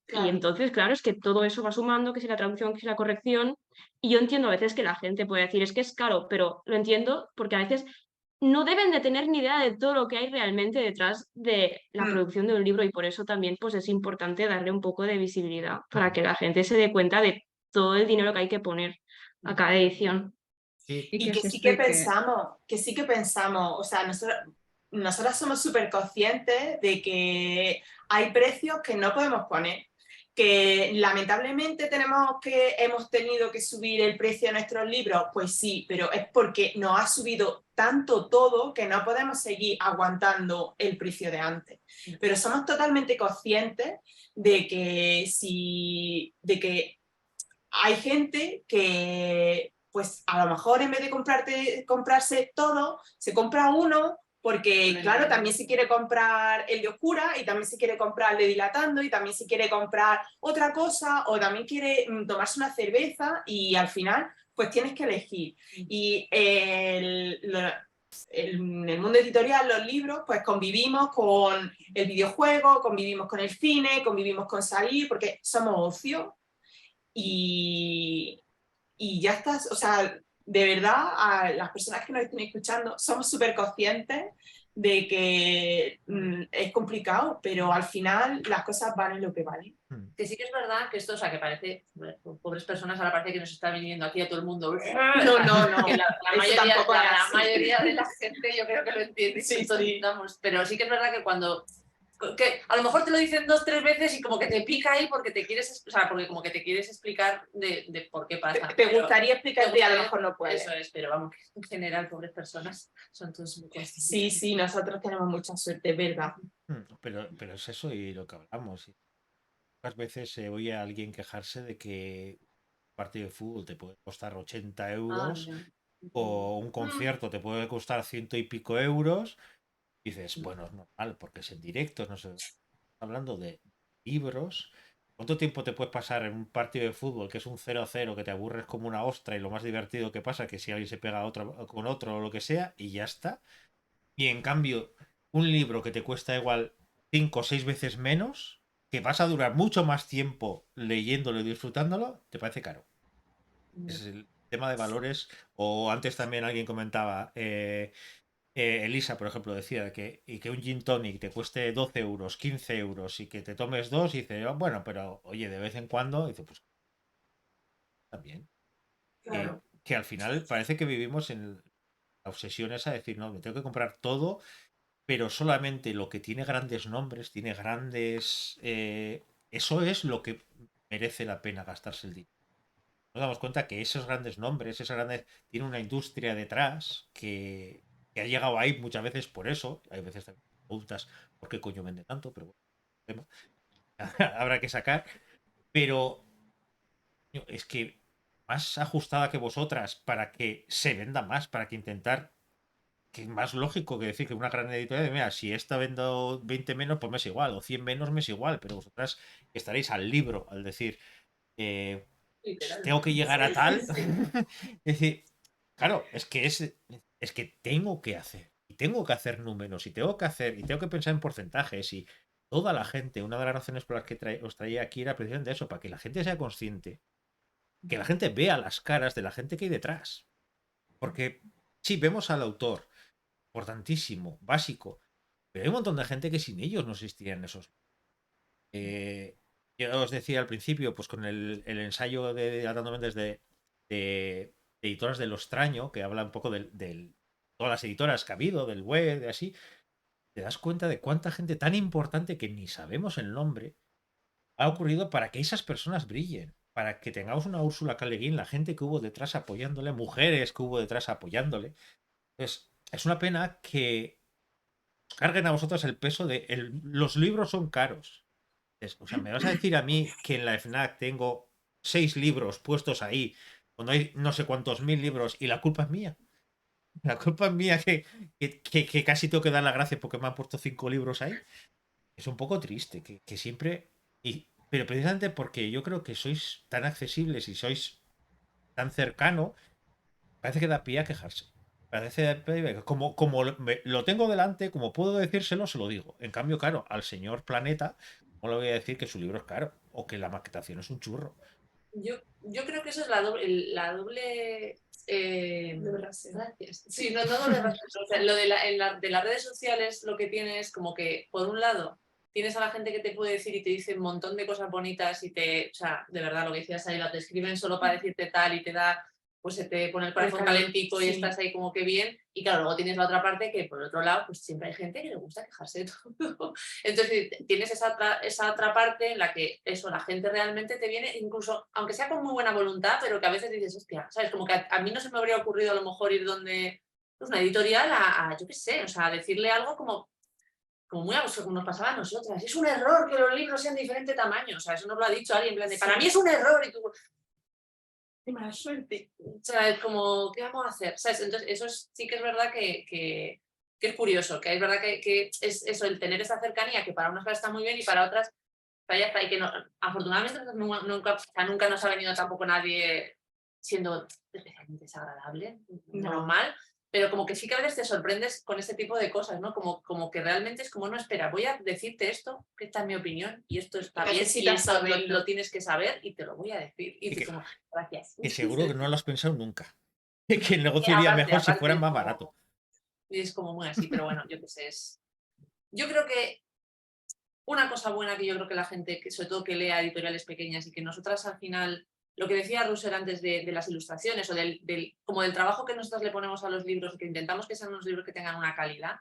Y claro. entonces, claro, es que todo eso va sumando, que si la traducción, que si la corrección. Y yo entiendo a veces que la gente puede decir, es que es caro, pero lo entiendo porque a veces no deben de tener ni idea de todo lo que hay realmente detrás de la Mm. producción de un libro y por eso también pues es importante darle un poco de visibilidad para Ujú. que la gente se dé cuenta de todo el dinero que hay que poner a cada edición. Sí, Y Y que que se sí que explique. pensamos, o sea, nosotras somos súper conscientes de que hay precios que no podemos poner, que lamentablemente hemos tenido que subir el precio de nuestros libros, pues sí, pero es porque nos ha subido tanto todo que no podemos seguir aguantando el precio de antes. Pero somos totalmente conscientes de que hay gente que, pues a lo mejor en vez de comprarse todo, se compra uno porque, claro, también se quiere comprar el de oscura y también se quiere comprar el de dilatando y también se quiere comprar otra cosa o también quiere tomarse una cerveza y al final, pues tienes que elegir. Y en el mundo editorial, los libros, pues convivimos con el videojuego, convivimos con el cine, convivimos con salir, porque somos ocio y, y ya estás, o sea, de verdad, a las personas que nos estén escuchando, somos súper conscientes de que es complicado, pero al final las cosas valen lo que valen. mm, Que sí que es verdad que esto, o sea, que parece, pobres personas, ahora parece que nos está viniendo aquí a todo el mundo. No, no, no, Que la eso mayoría, tampoco es la gran así. mayoría de la gente yo creo que lo entiende. Sí, Entonces, sí. vamos, pero sí que es verdad que cuando que a lo mejor te lo dicen 2 o 3 veces y como que te pica ahí porque te quieres, o sea, porque como que te quieres explicar de por qué pasa. Te Pero gustaría explicarte y a lo gustaría- mejor no puedes. Eso es, pero vamos, que en general, pobres personas, son todos muy conscientes. Sí, sí, nosotros tenemos mucha suerte, es verdad. pero es eso y lo que hablamos. Y pocas veces se oye a alguien quejarse de que un partido de fútbol te puede costar 80 Ah, euros ya. o un concierto te puede costar ciento y pico euros. Y dices, bueno, es normal, porque es en directo, no sé. Hablando de libros, ¿cuánto tiempo te puedes pasar en un partido de fútbol que es un 0-0, que te aburres como una ostra y lo más divertido que pasa que si alguien se pega a otro, con otro o lo que sea y ya está? Y en cambio, un libro que te cuesta igual 5 o 6 veces menos, que vas a durar mucho más tiempo leyéndolo y disfrutándolo, te parece caro. Es el tema de valores. O antes también alguien comentaba, Elisa, por ejemplo, decía que un gin tonic te cueste 12 euros, 15 euros y que te tomes dos y dice, "Oh, bueno, pero oye, de vez en cuando, dice, pues también. Claro. Que al final parece que vivimos en la obsesión esa de decir, no, me tengo que comprar todo, pero solamente lo que tiene grandes nombres, tiene grandes... eso es lo que merece la pena gastarse el dinero. Nos damos cuenta que esos grandes nombres, esas grandes... tiene una industria detrás que ha llegado ahí muchas veces por eso. Hay veces también preguntas por qué coño vende tanto, pero bueno, habrá que sacar. Pero es que más ajustada que vosotras para que se venda más, para que intentar que es más lógico que decir que una gran editorial de, mira, si esta vendo 20 menos, pues me es igual, o 100 menos me es igual, pero vosotras estaréis al libro al decir, eh, Literal. tengo que llegar a tal. Sí. Es decir, claro, es que tengo que hacer, y tengo que hacer números, y tengo que hacer, y tengo que pensar en porcentajes, y toda la gente, una de las razones por las que os traía aquí era precisamente eso, para que la gente sea consciente, que la gente vea las caras de la gente que hay detrás. Porque sí, vemos al autor, importantísimo, básico. Pero hay un montón de gente que sin ellos no existirían esos. Yo os decía al principio, pues con el ensayo de Atando Méndez de editoras de lo extraño, que habla un poco todas las editoras que ha habido, del web, de así. te das cuenta de cuánta gente tan importante que ni sabemos el nombre ha ocurrido para que esas personas brillen, para que tengamos una Úrsula K. Le Guin, la gente que hubo detrás apoyándole, mujeres que hubo detrás apoyándole. Entonces, es una pena que os carguen a vosotros el peso de los libros son caros. O sea, ¿me vas a decir a mí que en la FNAC tengo 6 libros puestos ahí, cuando hay no sé cuántos mil libros, y la culpa es mía? La culpa es mía que casi tengo que dar la gracia porque me han puesto 5 libros ahí. Es un poco triste que siempre... pero precisamente porque yo creo que sois tan accesibles y sois tan cercano, parece que da pie a quejarse. Parece como lo tengo delante, como puedo decírselo, se lo digo. En cambio, claro, al señor Planeta, no le voy a decir que su libro es caro o que la maquetación es un churro. Yo creo que eso es la doble gracias. Sí, no doble gracias. O sea, lo de las redes sociales lo que tienes como que, por un lado, tienes a la gente que te puede decir y te dice un montón de cosas bonitas y o sea, de verdad, lo que decías ahí, te escriben solo para decirte tal y te da, pues se te pone el corazón calentico y estás ahí como que bien. Y claro, luego tienes la otra parte que por otro lado, pues siempre hay gente que le gusta quejarse de todo. Entonces tienes esa otra parte en la que eso, la gente realmente te viene, incluso, aunque sea con muy buena voluntad, pero que a veces dices, hostia, ¿sabes? Como que a mí no se me habría ocurrido a lo mejor ir donde pues, una editorial yo qué sé, o sea, decirle algo como muy como nos pasaba a nosotras. Es un error que los libros sean de diferente tamaño. O sea, eso nos lo ha dicho alguien en plan de, para mí es un error. Y tú, qué mala suerte. O sea, es como, ¿qué vamos a hacer? ¿Sabes? Entonces, eso sí que es verdad que es curioso, que es verdad que es eso, el tener esa cercanía, que para unas cosas está muy bien y para otras, ya está. Y que no, afortunadamente nunca nos ha venido tampoco nadie siendo especialmente desagradable, menos mal. Pero como que sí que a veces te sorprendes con este tipo de cosas, ¿no? Como que realmente es como, no, espera, voy a decirte esto, que esta es mi opinión, y esto está bien, y esto lo tienes que saber, y te lo voy a decir. Y tú como, gracias. Que seguro que no lo has pensado nunca. Que el negocio iría mejor si fuera más barato. Y es como muy así, pero bueno, yo qué sé. Yo creo que una cosa buena que yo creo que la gente, que sobre todo que lea editoriales pequeñas y que nosotras al final... Lo que decía Russell antes de las ilustraciones o como del trabajo que nosotros le ponemos a los libros y que intentamos que sean unos libros que tengan una calidad,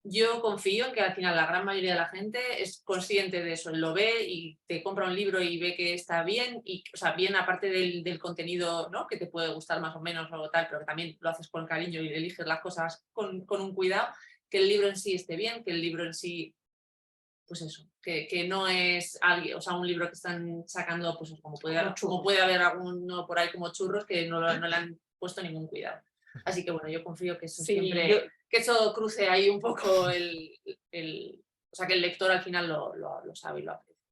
yo confío en que al final la gran mayoría de la gente es consciente de eso, lo ve y te compra un libro y ve que está bien, y, o sea, bien aparte del contenido, ¿no? Que te puede gustar más o menos o tal, pero que también lo haces con cariño y eliges las cosas con un cuidado, que el libro en sí esté bien, que el libro en sí... Pues eso, que no es alguien, o sea, un libro que están sacando, pues como puede haber alguno por ahí como churros que no le han puesto ningún cuidado. Así que bueno, yo confío que eso siempre, que eso cruce ahí un poco o sea, que el lector al final lo sabe y lo aprecia.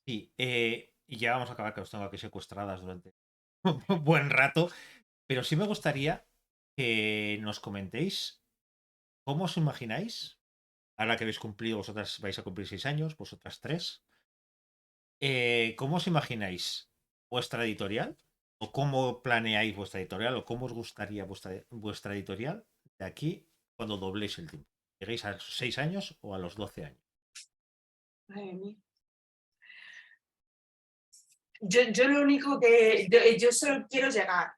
Sí, y ya vamos a acabar, que os tengo aquí secuestradas durante un buen rato, pero sí me gustaría que nos comentéis cómo os imagináis, ahora que habéis cumplido, vosotras vais a cumplir 6 años, vosotras 3, ¿cómo os imagináis vuestra editorial? ¿O cómo planeáis vuestra editorial? ¿O cómo os gustaría vuestra editorial de aquí cuando dobléis el tiempo? ¿Lleguéis a los 6 años o a los 12 años? Madre mía. Yo lo único que... Yo solo quiero llegar.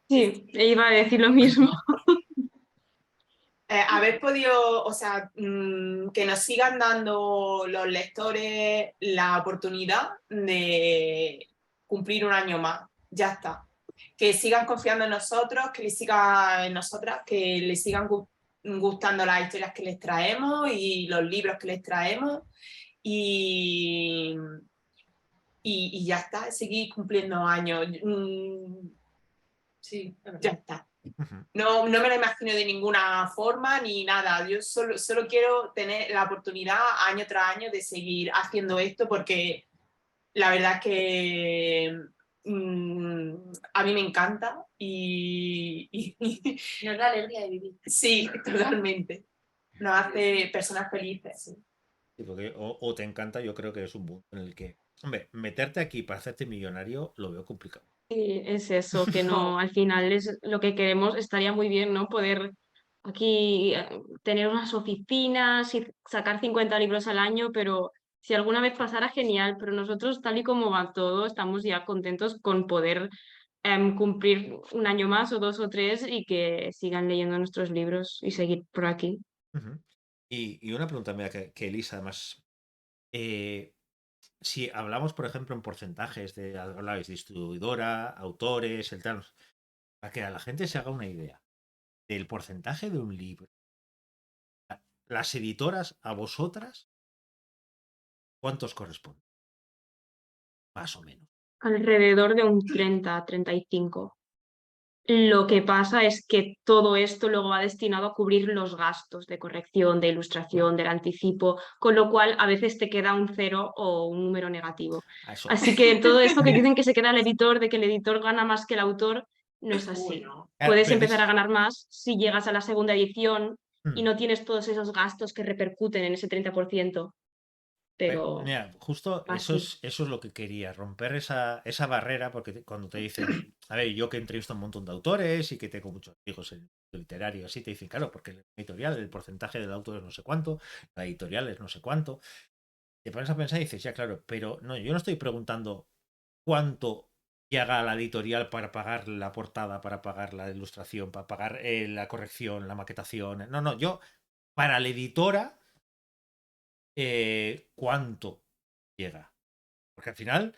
Sí, iba a decir lo mismo. Haber podido, o sea, que nos sigan dando los lectores la oportunidad de cumplir un año más. Ya está. Que sigan confiando en nosotros, que les sigan en nosotras, que les sigan gustando las historias que les traemos y los libros que les traemos. Y ya está, seguir cumpliendo años. Sí, ya está. No me lo imagino de ninguna forma ni nada. Yo solo quiero tener la oportunidad año tras año de seguir haciendo esto porque la verdad es que a mí me encanta y nos da alegría de vivir. Sí, totalmente. Nos hace personas felices. Sí. Sí, porque o te encanta, yo creo que es un mundo en el que, hombre, meterte aquí para hacerte millonario lo veo complicado. Sí, es eso, que no, al final es lo que queremos, estaría muy bien, ¿no? Poder aquí tener unas oficinas y sacar 50 libros al año, pero si alguna vez pasara, genial, pero nosotros, tal y como va todo, estamos ya contentos con poder cumplir un año más o 2 o 3 y que sigan leyendo nuestros libros y seguir por aquí. Ujú. Y una pregunta mía que Elisa, además, si hablamos, por ejemplo, en porcentajes de, hablabais, distribuidora, autores, el tal, para que la gente se haga una idea del porcentaje de un libro, las editoras a vosotras, ¿cuántos corresponden? Más o menos. Alrededor de un 30-35. Lo que pasa es que todo esto luego va destinado a cubrir los gastos de corrección, de ilustración, del anticipo, con lo cual a veces te queda un 0 o un número negativo. A eso. Así que todo esto que dicen que se queda el editor, de que el editor gana más que el autor, no es Uy, así. no. Puedes Pero empezar a es- ganar más si llegas a la segunda edición y Hmm. no tienes todos esos gastos que repercuten en ese 30%, pero Mira, justo así. eso es lo que quería, romper esa barrera, porque cuando te dicen, a ver, yo que entrevisto a un montón de autores y que tengo muchos amigos en literario, así te dicen, claro, porque el editorial, el porcentaje del autor es no sé cuánto, la editorial es no sé cuánto. Te pones a pensar y dices, ya, claro, pero no, yo no estoy preguntando cuánto llega a la editorial para pagar la portada, para pagar la ilustración, para pagar la corrección, la maquetación. No, no, yo, para la editora, ¿cuánto llega? Porque al final,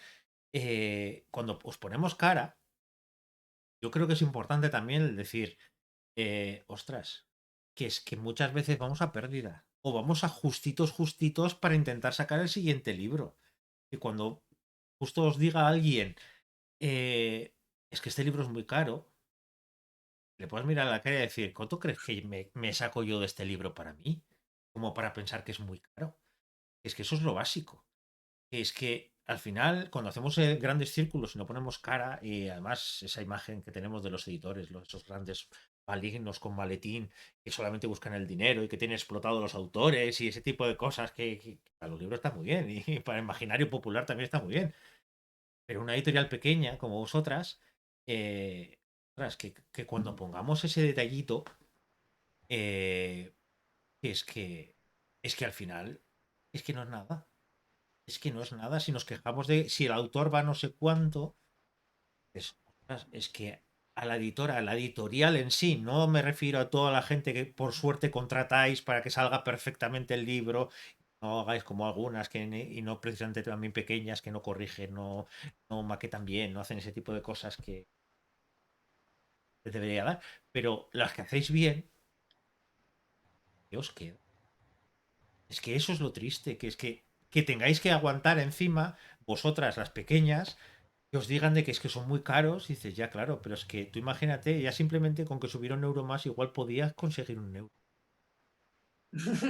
cuando os ponemos cara, yo creo que es importante también el decir, ostras, que es que muchas veces vamos a pérdida o vamos a justitos para intentar sacar el siguiente libro. Y cuando justo os diga alguien, es que este libro es muy caro, le puedes mirar a la cara y decir, ¿cuánto crees que me saco yo de este libro para mí? Como para pensar que es muy caro. Es que eso es lo básico. Es que al final, cuando hacemos grandes círculos y no ponemos cara, y además esa imagen que tenemos de los editores, esos grandes malignos con maletín que solamente buscan el dinero y que tienen explotado los autores y ese tipo de cosas que para los libros está muy bien y para el imaginario popular también está muy bien. Pero una editorial pequeña como vosotras, ostras, que cuando pongamos ese detallito, eh, es que es que al final es que no es nada. Es que no es nada si nos quejamos de si el autor va no sé cuánto. Ostras, es que a la editora, a la editorial en sí, no me refiero a toda la gente que por suerte contratáis para que salga perfectamente el libro. No hagáis como algunas y no precisamente también pequeñas que no corrigen, no maquetan bien, no hacen ese tipo de cosas que debería dar. Pero las que hacéis bien, ¿qué os queda? Es que eso es lo triste, que es que tengáis que aguantar encima, vosotras las pequeñas, que os digan de que es que son muy caros, y dices, ya claro, pero es que tú imagínate, ya simplemente con que subiera un euro más, igual podías conseguir un euro.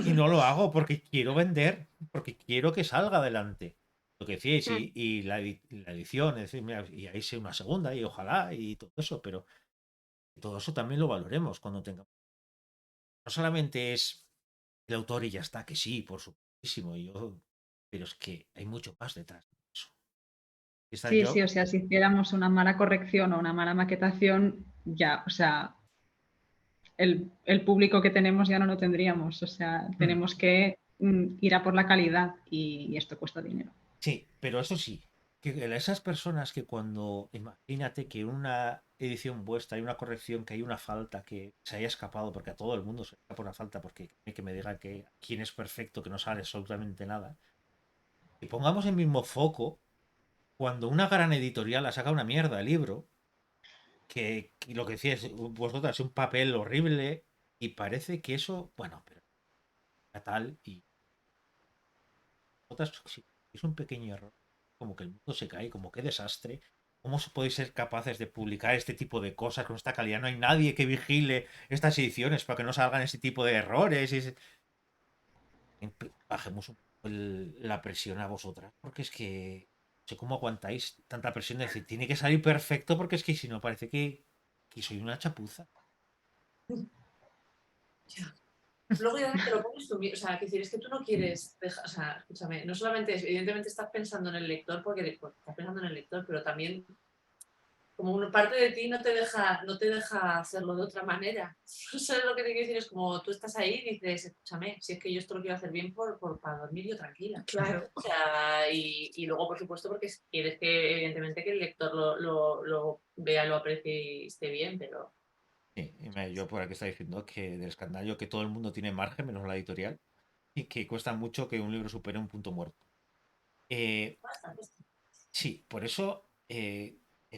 Y no lo hago porque quiero vender, porque quiero que salga adelante. Lo que decíais, Mm. y la edición, es decir, mira, y ahí sea una segunda, y ojalá, y todo eso, pero todo eso también lo valoremos cuando tengamos. No solamente es el autor y ya está, que sí, por supuestísimo, pero es que hay mucho más detrás de eso. Sí, sí, o sea, si hiciéramos una mala corrección o una mala maquetación, ya, o sea, el público que tenemos ya no lo tendríamos. O sea, tenemos que ir a por la calidad y esto cuesta dinero. Sí, pero eso sí, que esas personas que cuando, imagínate que en una edición vuestra hay una corrección, que hay una falta que se haya escapado, porque a todo el mundo se escapa una falta, porque que me diga que quién es perfecto, que no sale absolutamente nada, y pongamos el mismo foco cuando una gran editorial ha sacado una mierda de libro, que lo que decías vosotras es un papel horrible, y parece que eso, bueno, pero tal, y otras, si es un pequeño error, como que el mundo se cae, como qué desastre. ¿Cómo podéis ser capaces de publicar este tipo de cosas con esta calidad? No hay nadie que vigile estas ediciones para que no salgan ese tipo de errores. Bajemos un poco la presión a vosotras, porque es que no sé cómo aguantáis tanta presión de decir, tiene que salir perfecto, porque es que si no parece que soy una chapuza. Ya. Luego ya te lo pones tú, o sea, que decir, es que tú no quieres dejar, o sea, escúchame, no solamente evidentemente estás pensando en el lector porque estás pensando en el lector, pero también como una parte de ti no te deja hacerlo de otra manera. ¿Sabes lo que te quiero decir? Es como tú estás ahí y dices, escúchame, si es que yo esto lo quiero hacer bien para dormir yo tranquila. Claro. O sea, y luego, por supuesto, porque quieres que, evidentemente, que el lector lo vea, lo aprecie y esté bien, pero... Sí, yo por aquí está diciendo que del escandallo que todo el mundo tiene margen, menos la editorial, y que cuesta mucho que un libro supere un punto muerto. Bastante. Sí, por eso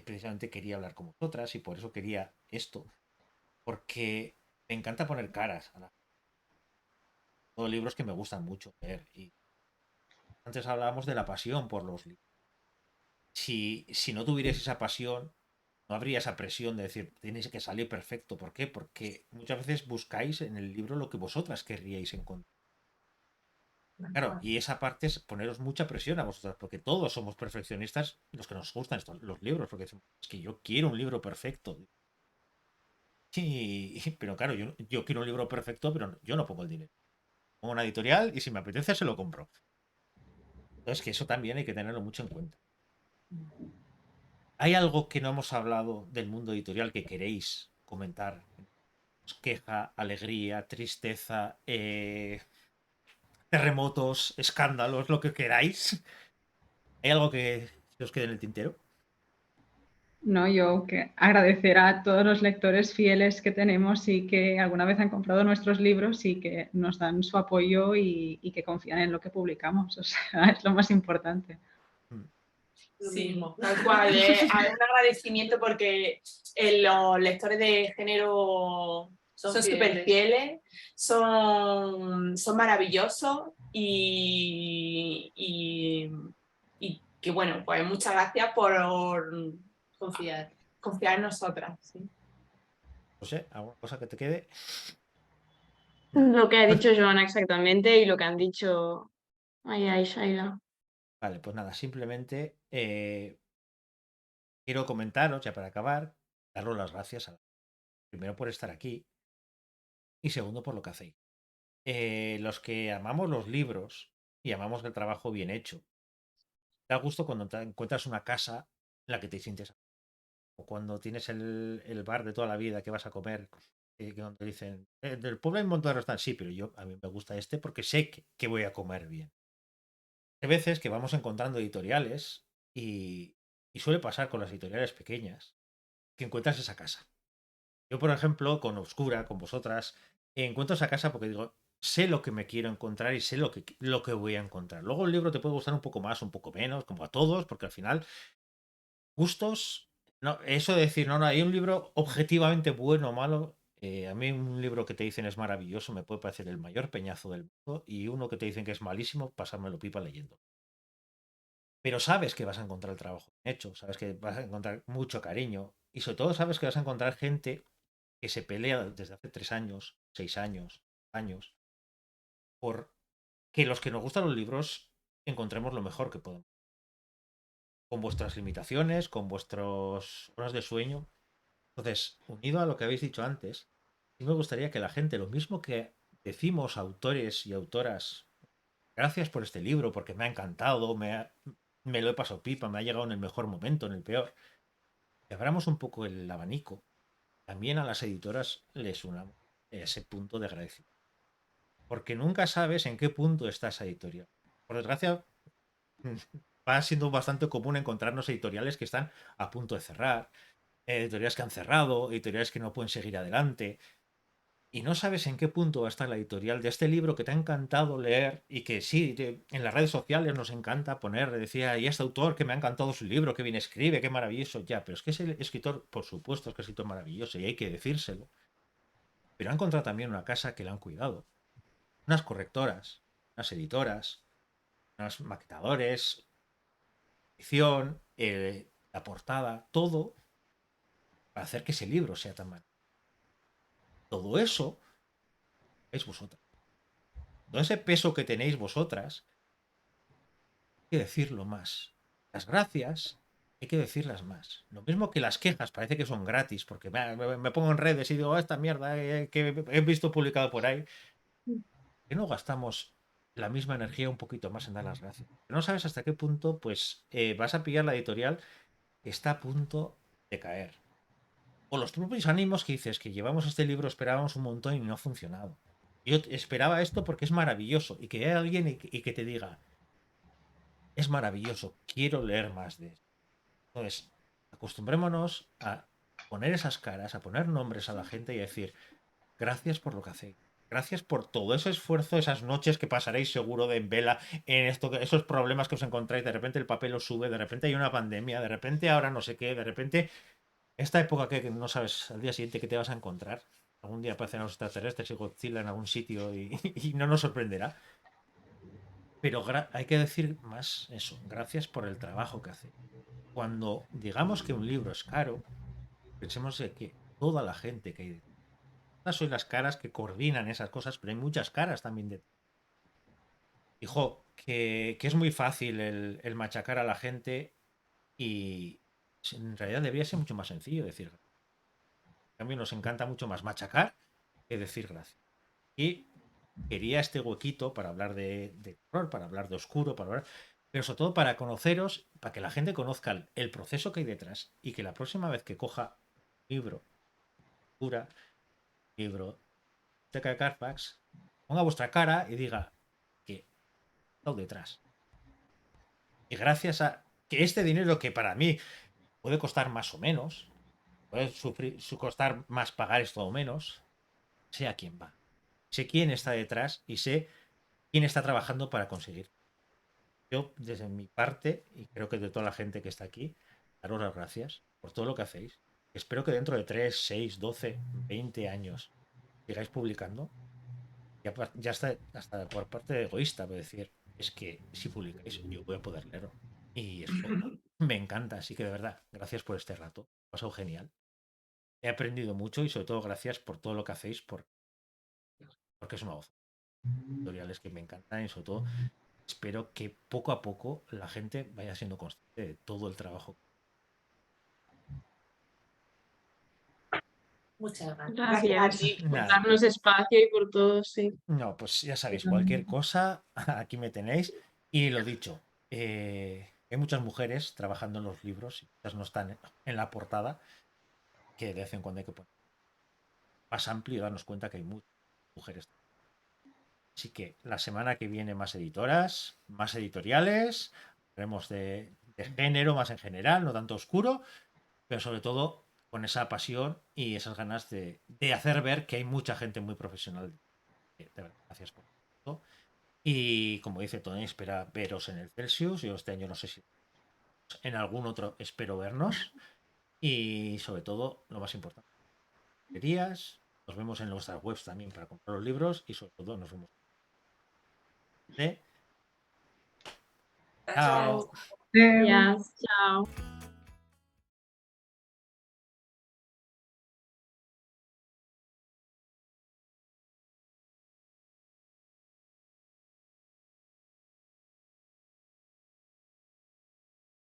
precisamente quería hablar con vosotras y por eso quería esto, porque me encanta poner caras a todos libros que me gustan mucho leer. Y antes hablábamos de la pasión por los libros. Si no tuvierais esa pasión, no habría esa presión de decir, tienes que salir perfecto. ¿Por qué? Porque muchas veces buscáis en el libro lo que vosotras querríais encontrar. Claro, y esa parte es poneros mucha presión a vosotras, porque todos somos perfeccionistas los que nos gustan los libros, porque decimos, es que yo quiero un libro perfecto. Sí, pero claro, yo quiero un libro perfecto, pero yo no pongo el dinero. Pongo una editorial y si me apetece se lo compro. Entonces, que eso también hay que tenerlo mucho en cuenta. ¿Hay algo que no hemos hablado del mundo editorial que queréis comentar? Queja, alegría, tristeza, terremotos, escándalos, lo que queráis. ¿Hay algo que se os quede en el tintero? No, yo que agradecer a todos los lectores fieles que tenemos y que alguna vez han comprado nuestros libros y que nos dan su apoyo y que confían en lo que publicamos. O sea, es lo más importante. Lo Sí, mismo. tal cual. Hay un agradecimiento porque los lectores de género son súper fieles, son maravillosos y que bueno, pues muchas gracias por Confiar. confiar en nosotras. Sí. No sé, ¿alguna cosa que te quede? Lo que ha dicho Joana exactamente y lo que han dicho Aya y Shaila. Vale, pues nada, simplemente quiero comentaros, ya para acabar, daros las gracias primero por estar aquí y segundo por lo que hacéis. Los que amamos los libros y amamos el trabajo bien hecho, da gusto cuando encuentras una casa en la que te sientes. O cuando tienes el bar de toda la vida que vas a comer, que donde dicen, del pueblo hay un montón de restaurantes, sí, pero a mí me gusta este porque sé que voy a comer bien. Hay veces que vamos encontrando editoriales y suele pasar con las editoriales pequeñas que encuentras esa casa. Yo, por ejemplo, con Obscura, con vosotras, encuentro esa casa porque digo, sé lo que me quiero encontrar y sé lo que voy a encontrar. Luego el libro te puede gustar un poco más, un poco menos, como a todos, porque al final, gustos, no, eso de decir, no, hay un libro objetivamente bueno o malo. A mí un libro que te dicen es maravilloso me puede parecer el mayor peñazo del mundo y uno que te dicen que es malísimo, pasármelo pipa leyendo. Pero sabes que vas a encontrar el trabajo bien hecho, sabes que vas a encontrar mucho cariño y sobre todo sabes que vas a encontrar gente que se pelea desde hace 3 años, 6 años, años, por que los que nos gustan los libros encontremos lo mejor que podemos. Con vuestras limitaciones, con vuestras horas de sueño. Entonces, unido a lo que habéis dicho antes, sí me gustaría que la gente, lo mismo que decimos autores y autoras, gracias por este libro, porque me ha encantado, me lo he pasado pipa, me ha llegado en el mejor momento, en el peor. Que abramos un poco el abanico, también a las editoras les unamos ese punto de agradecimiento. Porque nunca sabes en qué punto está esa editorial. Por desgracia, va siendo bastante común encontrarnos editoriales que están a punto de cerrar, editoriales que han cerrado, editoriales que no pueden seguir adelante. Y no sabes en qué punto va a estar la editorial de este libro que te ha encantado leer y que sí, en las redes sociales nos encanta poner, decía, y este autor que me ha encantado su libro, que bien escribe, qué maravilloso, ya, pero es que ese escritor, por supuesto, es que es escritor maravilloso y hay que decírselo. Pero ha encontrado también una casa que le han cuidado, unas correctoras, unas editoras, unos maquetadores, edición, la portada, todo para hacer que ese libro sea tan malo. Todo eso es vosotras. Todo ese peso que tenéis vosotras, hay que decirlo más. Las gracias hay que decirlas más. Lo mismo que las quejas, parece que son gratis, porque me pongo en redes y digo, esta mierda que he visto publicado por ahí. ¿Por qué no gastamos la misma energía un poquito más en dar las gracias? No sabes hasta qué punto, pues, vas a pillar la editorial que está a punto decaer. O los propios ánimos que dices que llevamos este libro, esperábamos un montón y no ha funcionado. Yo esperaba esto porque es maravilloso y que haya alguien y que te diga, es maravilloso, quiero leer más de esto. Entonces, acostumbrémonos a poner esas caras, a poner nombres a la gente y a decir, gracias por lo que hacéis. Gracias por todo ese esfuerzo, esas noches que pasaréis seguro de en vela, en esto, esos problemas que os encontráis, de repente el papel os sube, de repente hay una pandemia, de repente ahora no sé qué, de repente esta época que no sabes al día siguiente que te vas a encontrar. Algún día aparecen los extraterrestres y Godzilla en algún sitio y no nos sorprenderá. Pero hay que decir más eso, gracias por el trabajo que hace. Cuando digamos que un libro es caro, pensemos de que toda la gente que hay detrás. Estas son las caras que coordinan esas cosas, pero hay muchas caras también detrás. Hijo, que es muy fácil el machacar a la gente y en realidad debería ser mucho más sencillo decir. En cambio, nos encanta mucho más machacar que decir gracias. Y quería este huequito para hablar de terror, para hablar de oscuro, para hablar, pero sobre todo para conoceros, para que la gente conozca el proceso que hay detrás y que la próxima vez que coja libro, cura, libro, teca de Carfax, ponga vuestra cara y diga que está detrás. Y gracias a que este dinero que para mí puede costar más o menos, puede costar más pagar esto o menos, sé a quién va. Sé quién está detrás y sé quién está trabajando para conseguir. Yo, desde mi parte, y creo que de toda la gente que está aquí, daros las gracias por todo lo que hacéis. Espero que dentro de 3, 6, 12, 20 años sigáis publicando. Ya está, hasta por parte de egoísta, voy a decir, es que si publicáis, yo voy a poder leerlo. Y esto me encanta, así que de verdad, gracias por este rato. Ha pasado genial. He aprendido mucho y sobre todo gracias por todo lo que hacéis, porque es una voz. Tutoriales que me encantan y sobre todo espero que poco a poco la gente vaya siendo consciente de todo el trabajo. Muchas gracias. Gracias a Gracias ti. por Nada, darnos espacio y por todo, sí. no, pues ya sabéis, cualquier cosa, aquí me tenéis. Y lo dicho, hay muchas mujeres trabajando en los libros, y muchas no están en la portada, que de vez en cuando hay que poner más amplio y darnos cuenta que hay muchas mujeres. Así que la semana que viene más editoras, más editoriales, hablaremos de género más en general, no tanto oscuro, pero sobre todo con esa pasión y esas ganas de hacer ver que hay mucha gente muy profesional. De verdad, gracias por todo. Y como dice Tony, espera veros en el Celsius. Yo este año no sé si en algún otro espero vernos. Y sobre todo, lo más importante, nos vemos en nuestras webs también para comprar los libros y sobre todo nos vemos. Chao. Chao. Eh, Gracias, chao.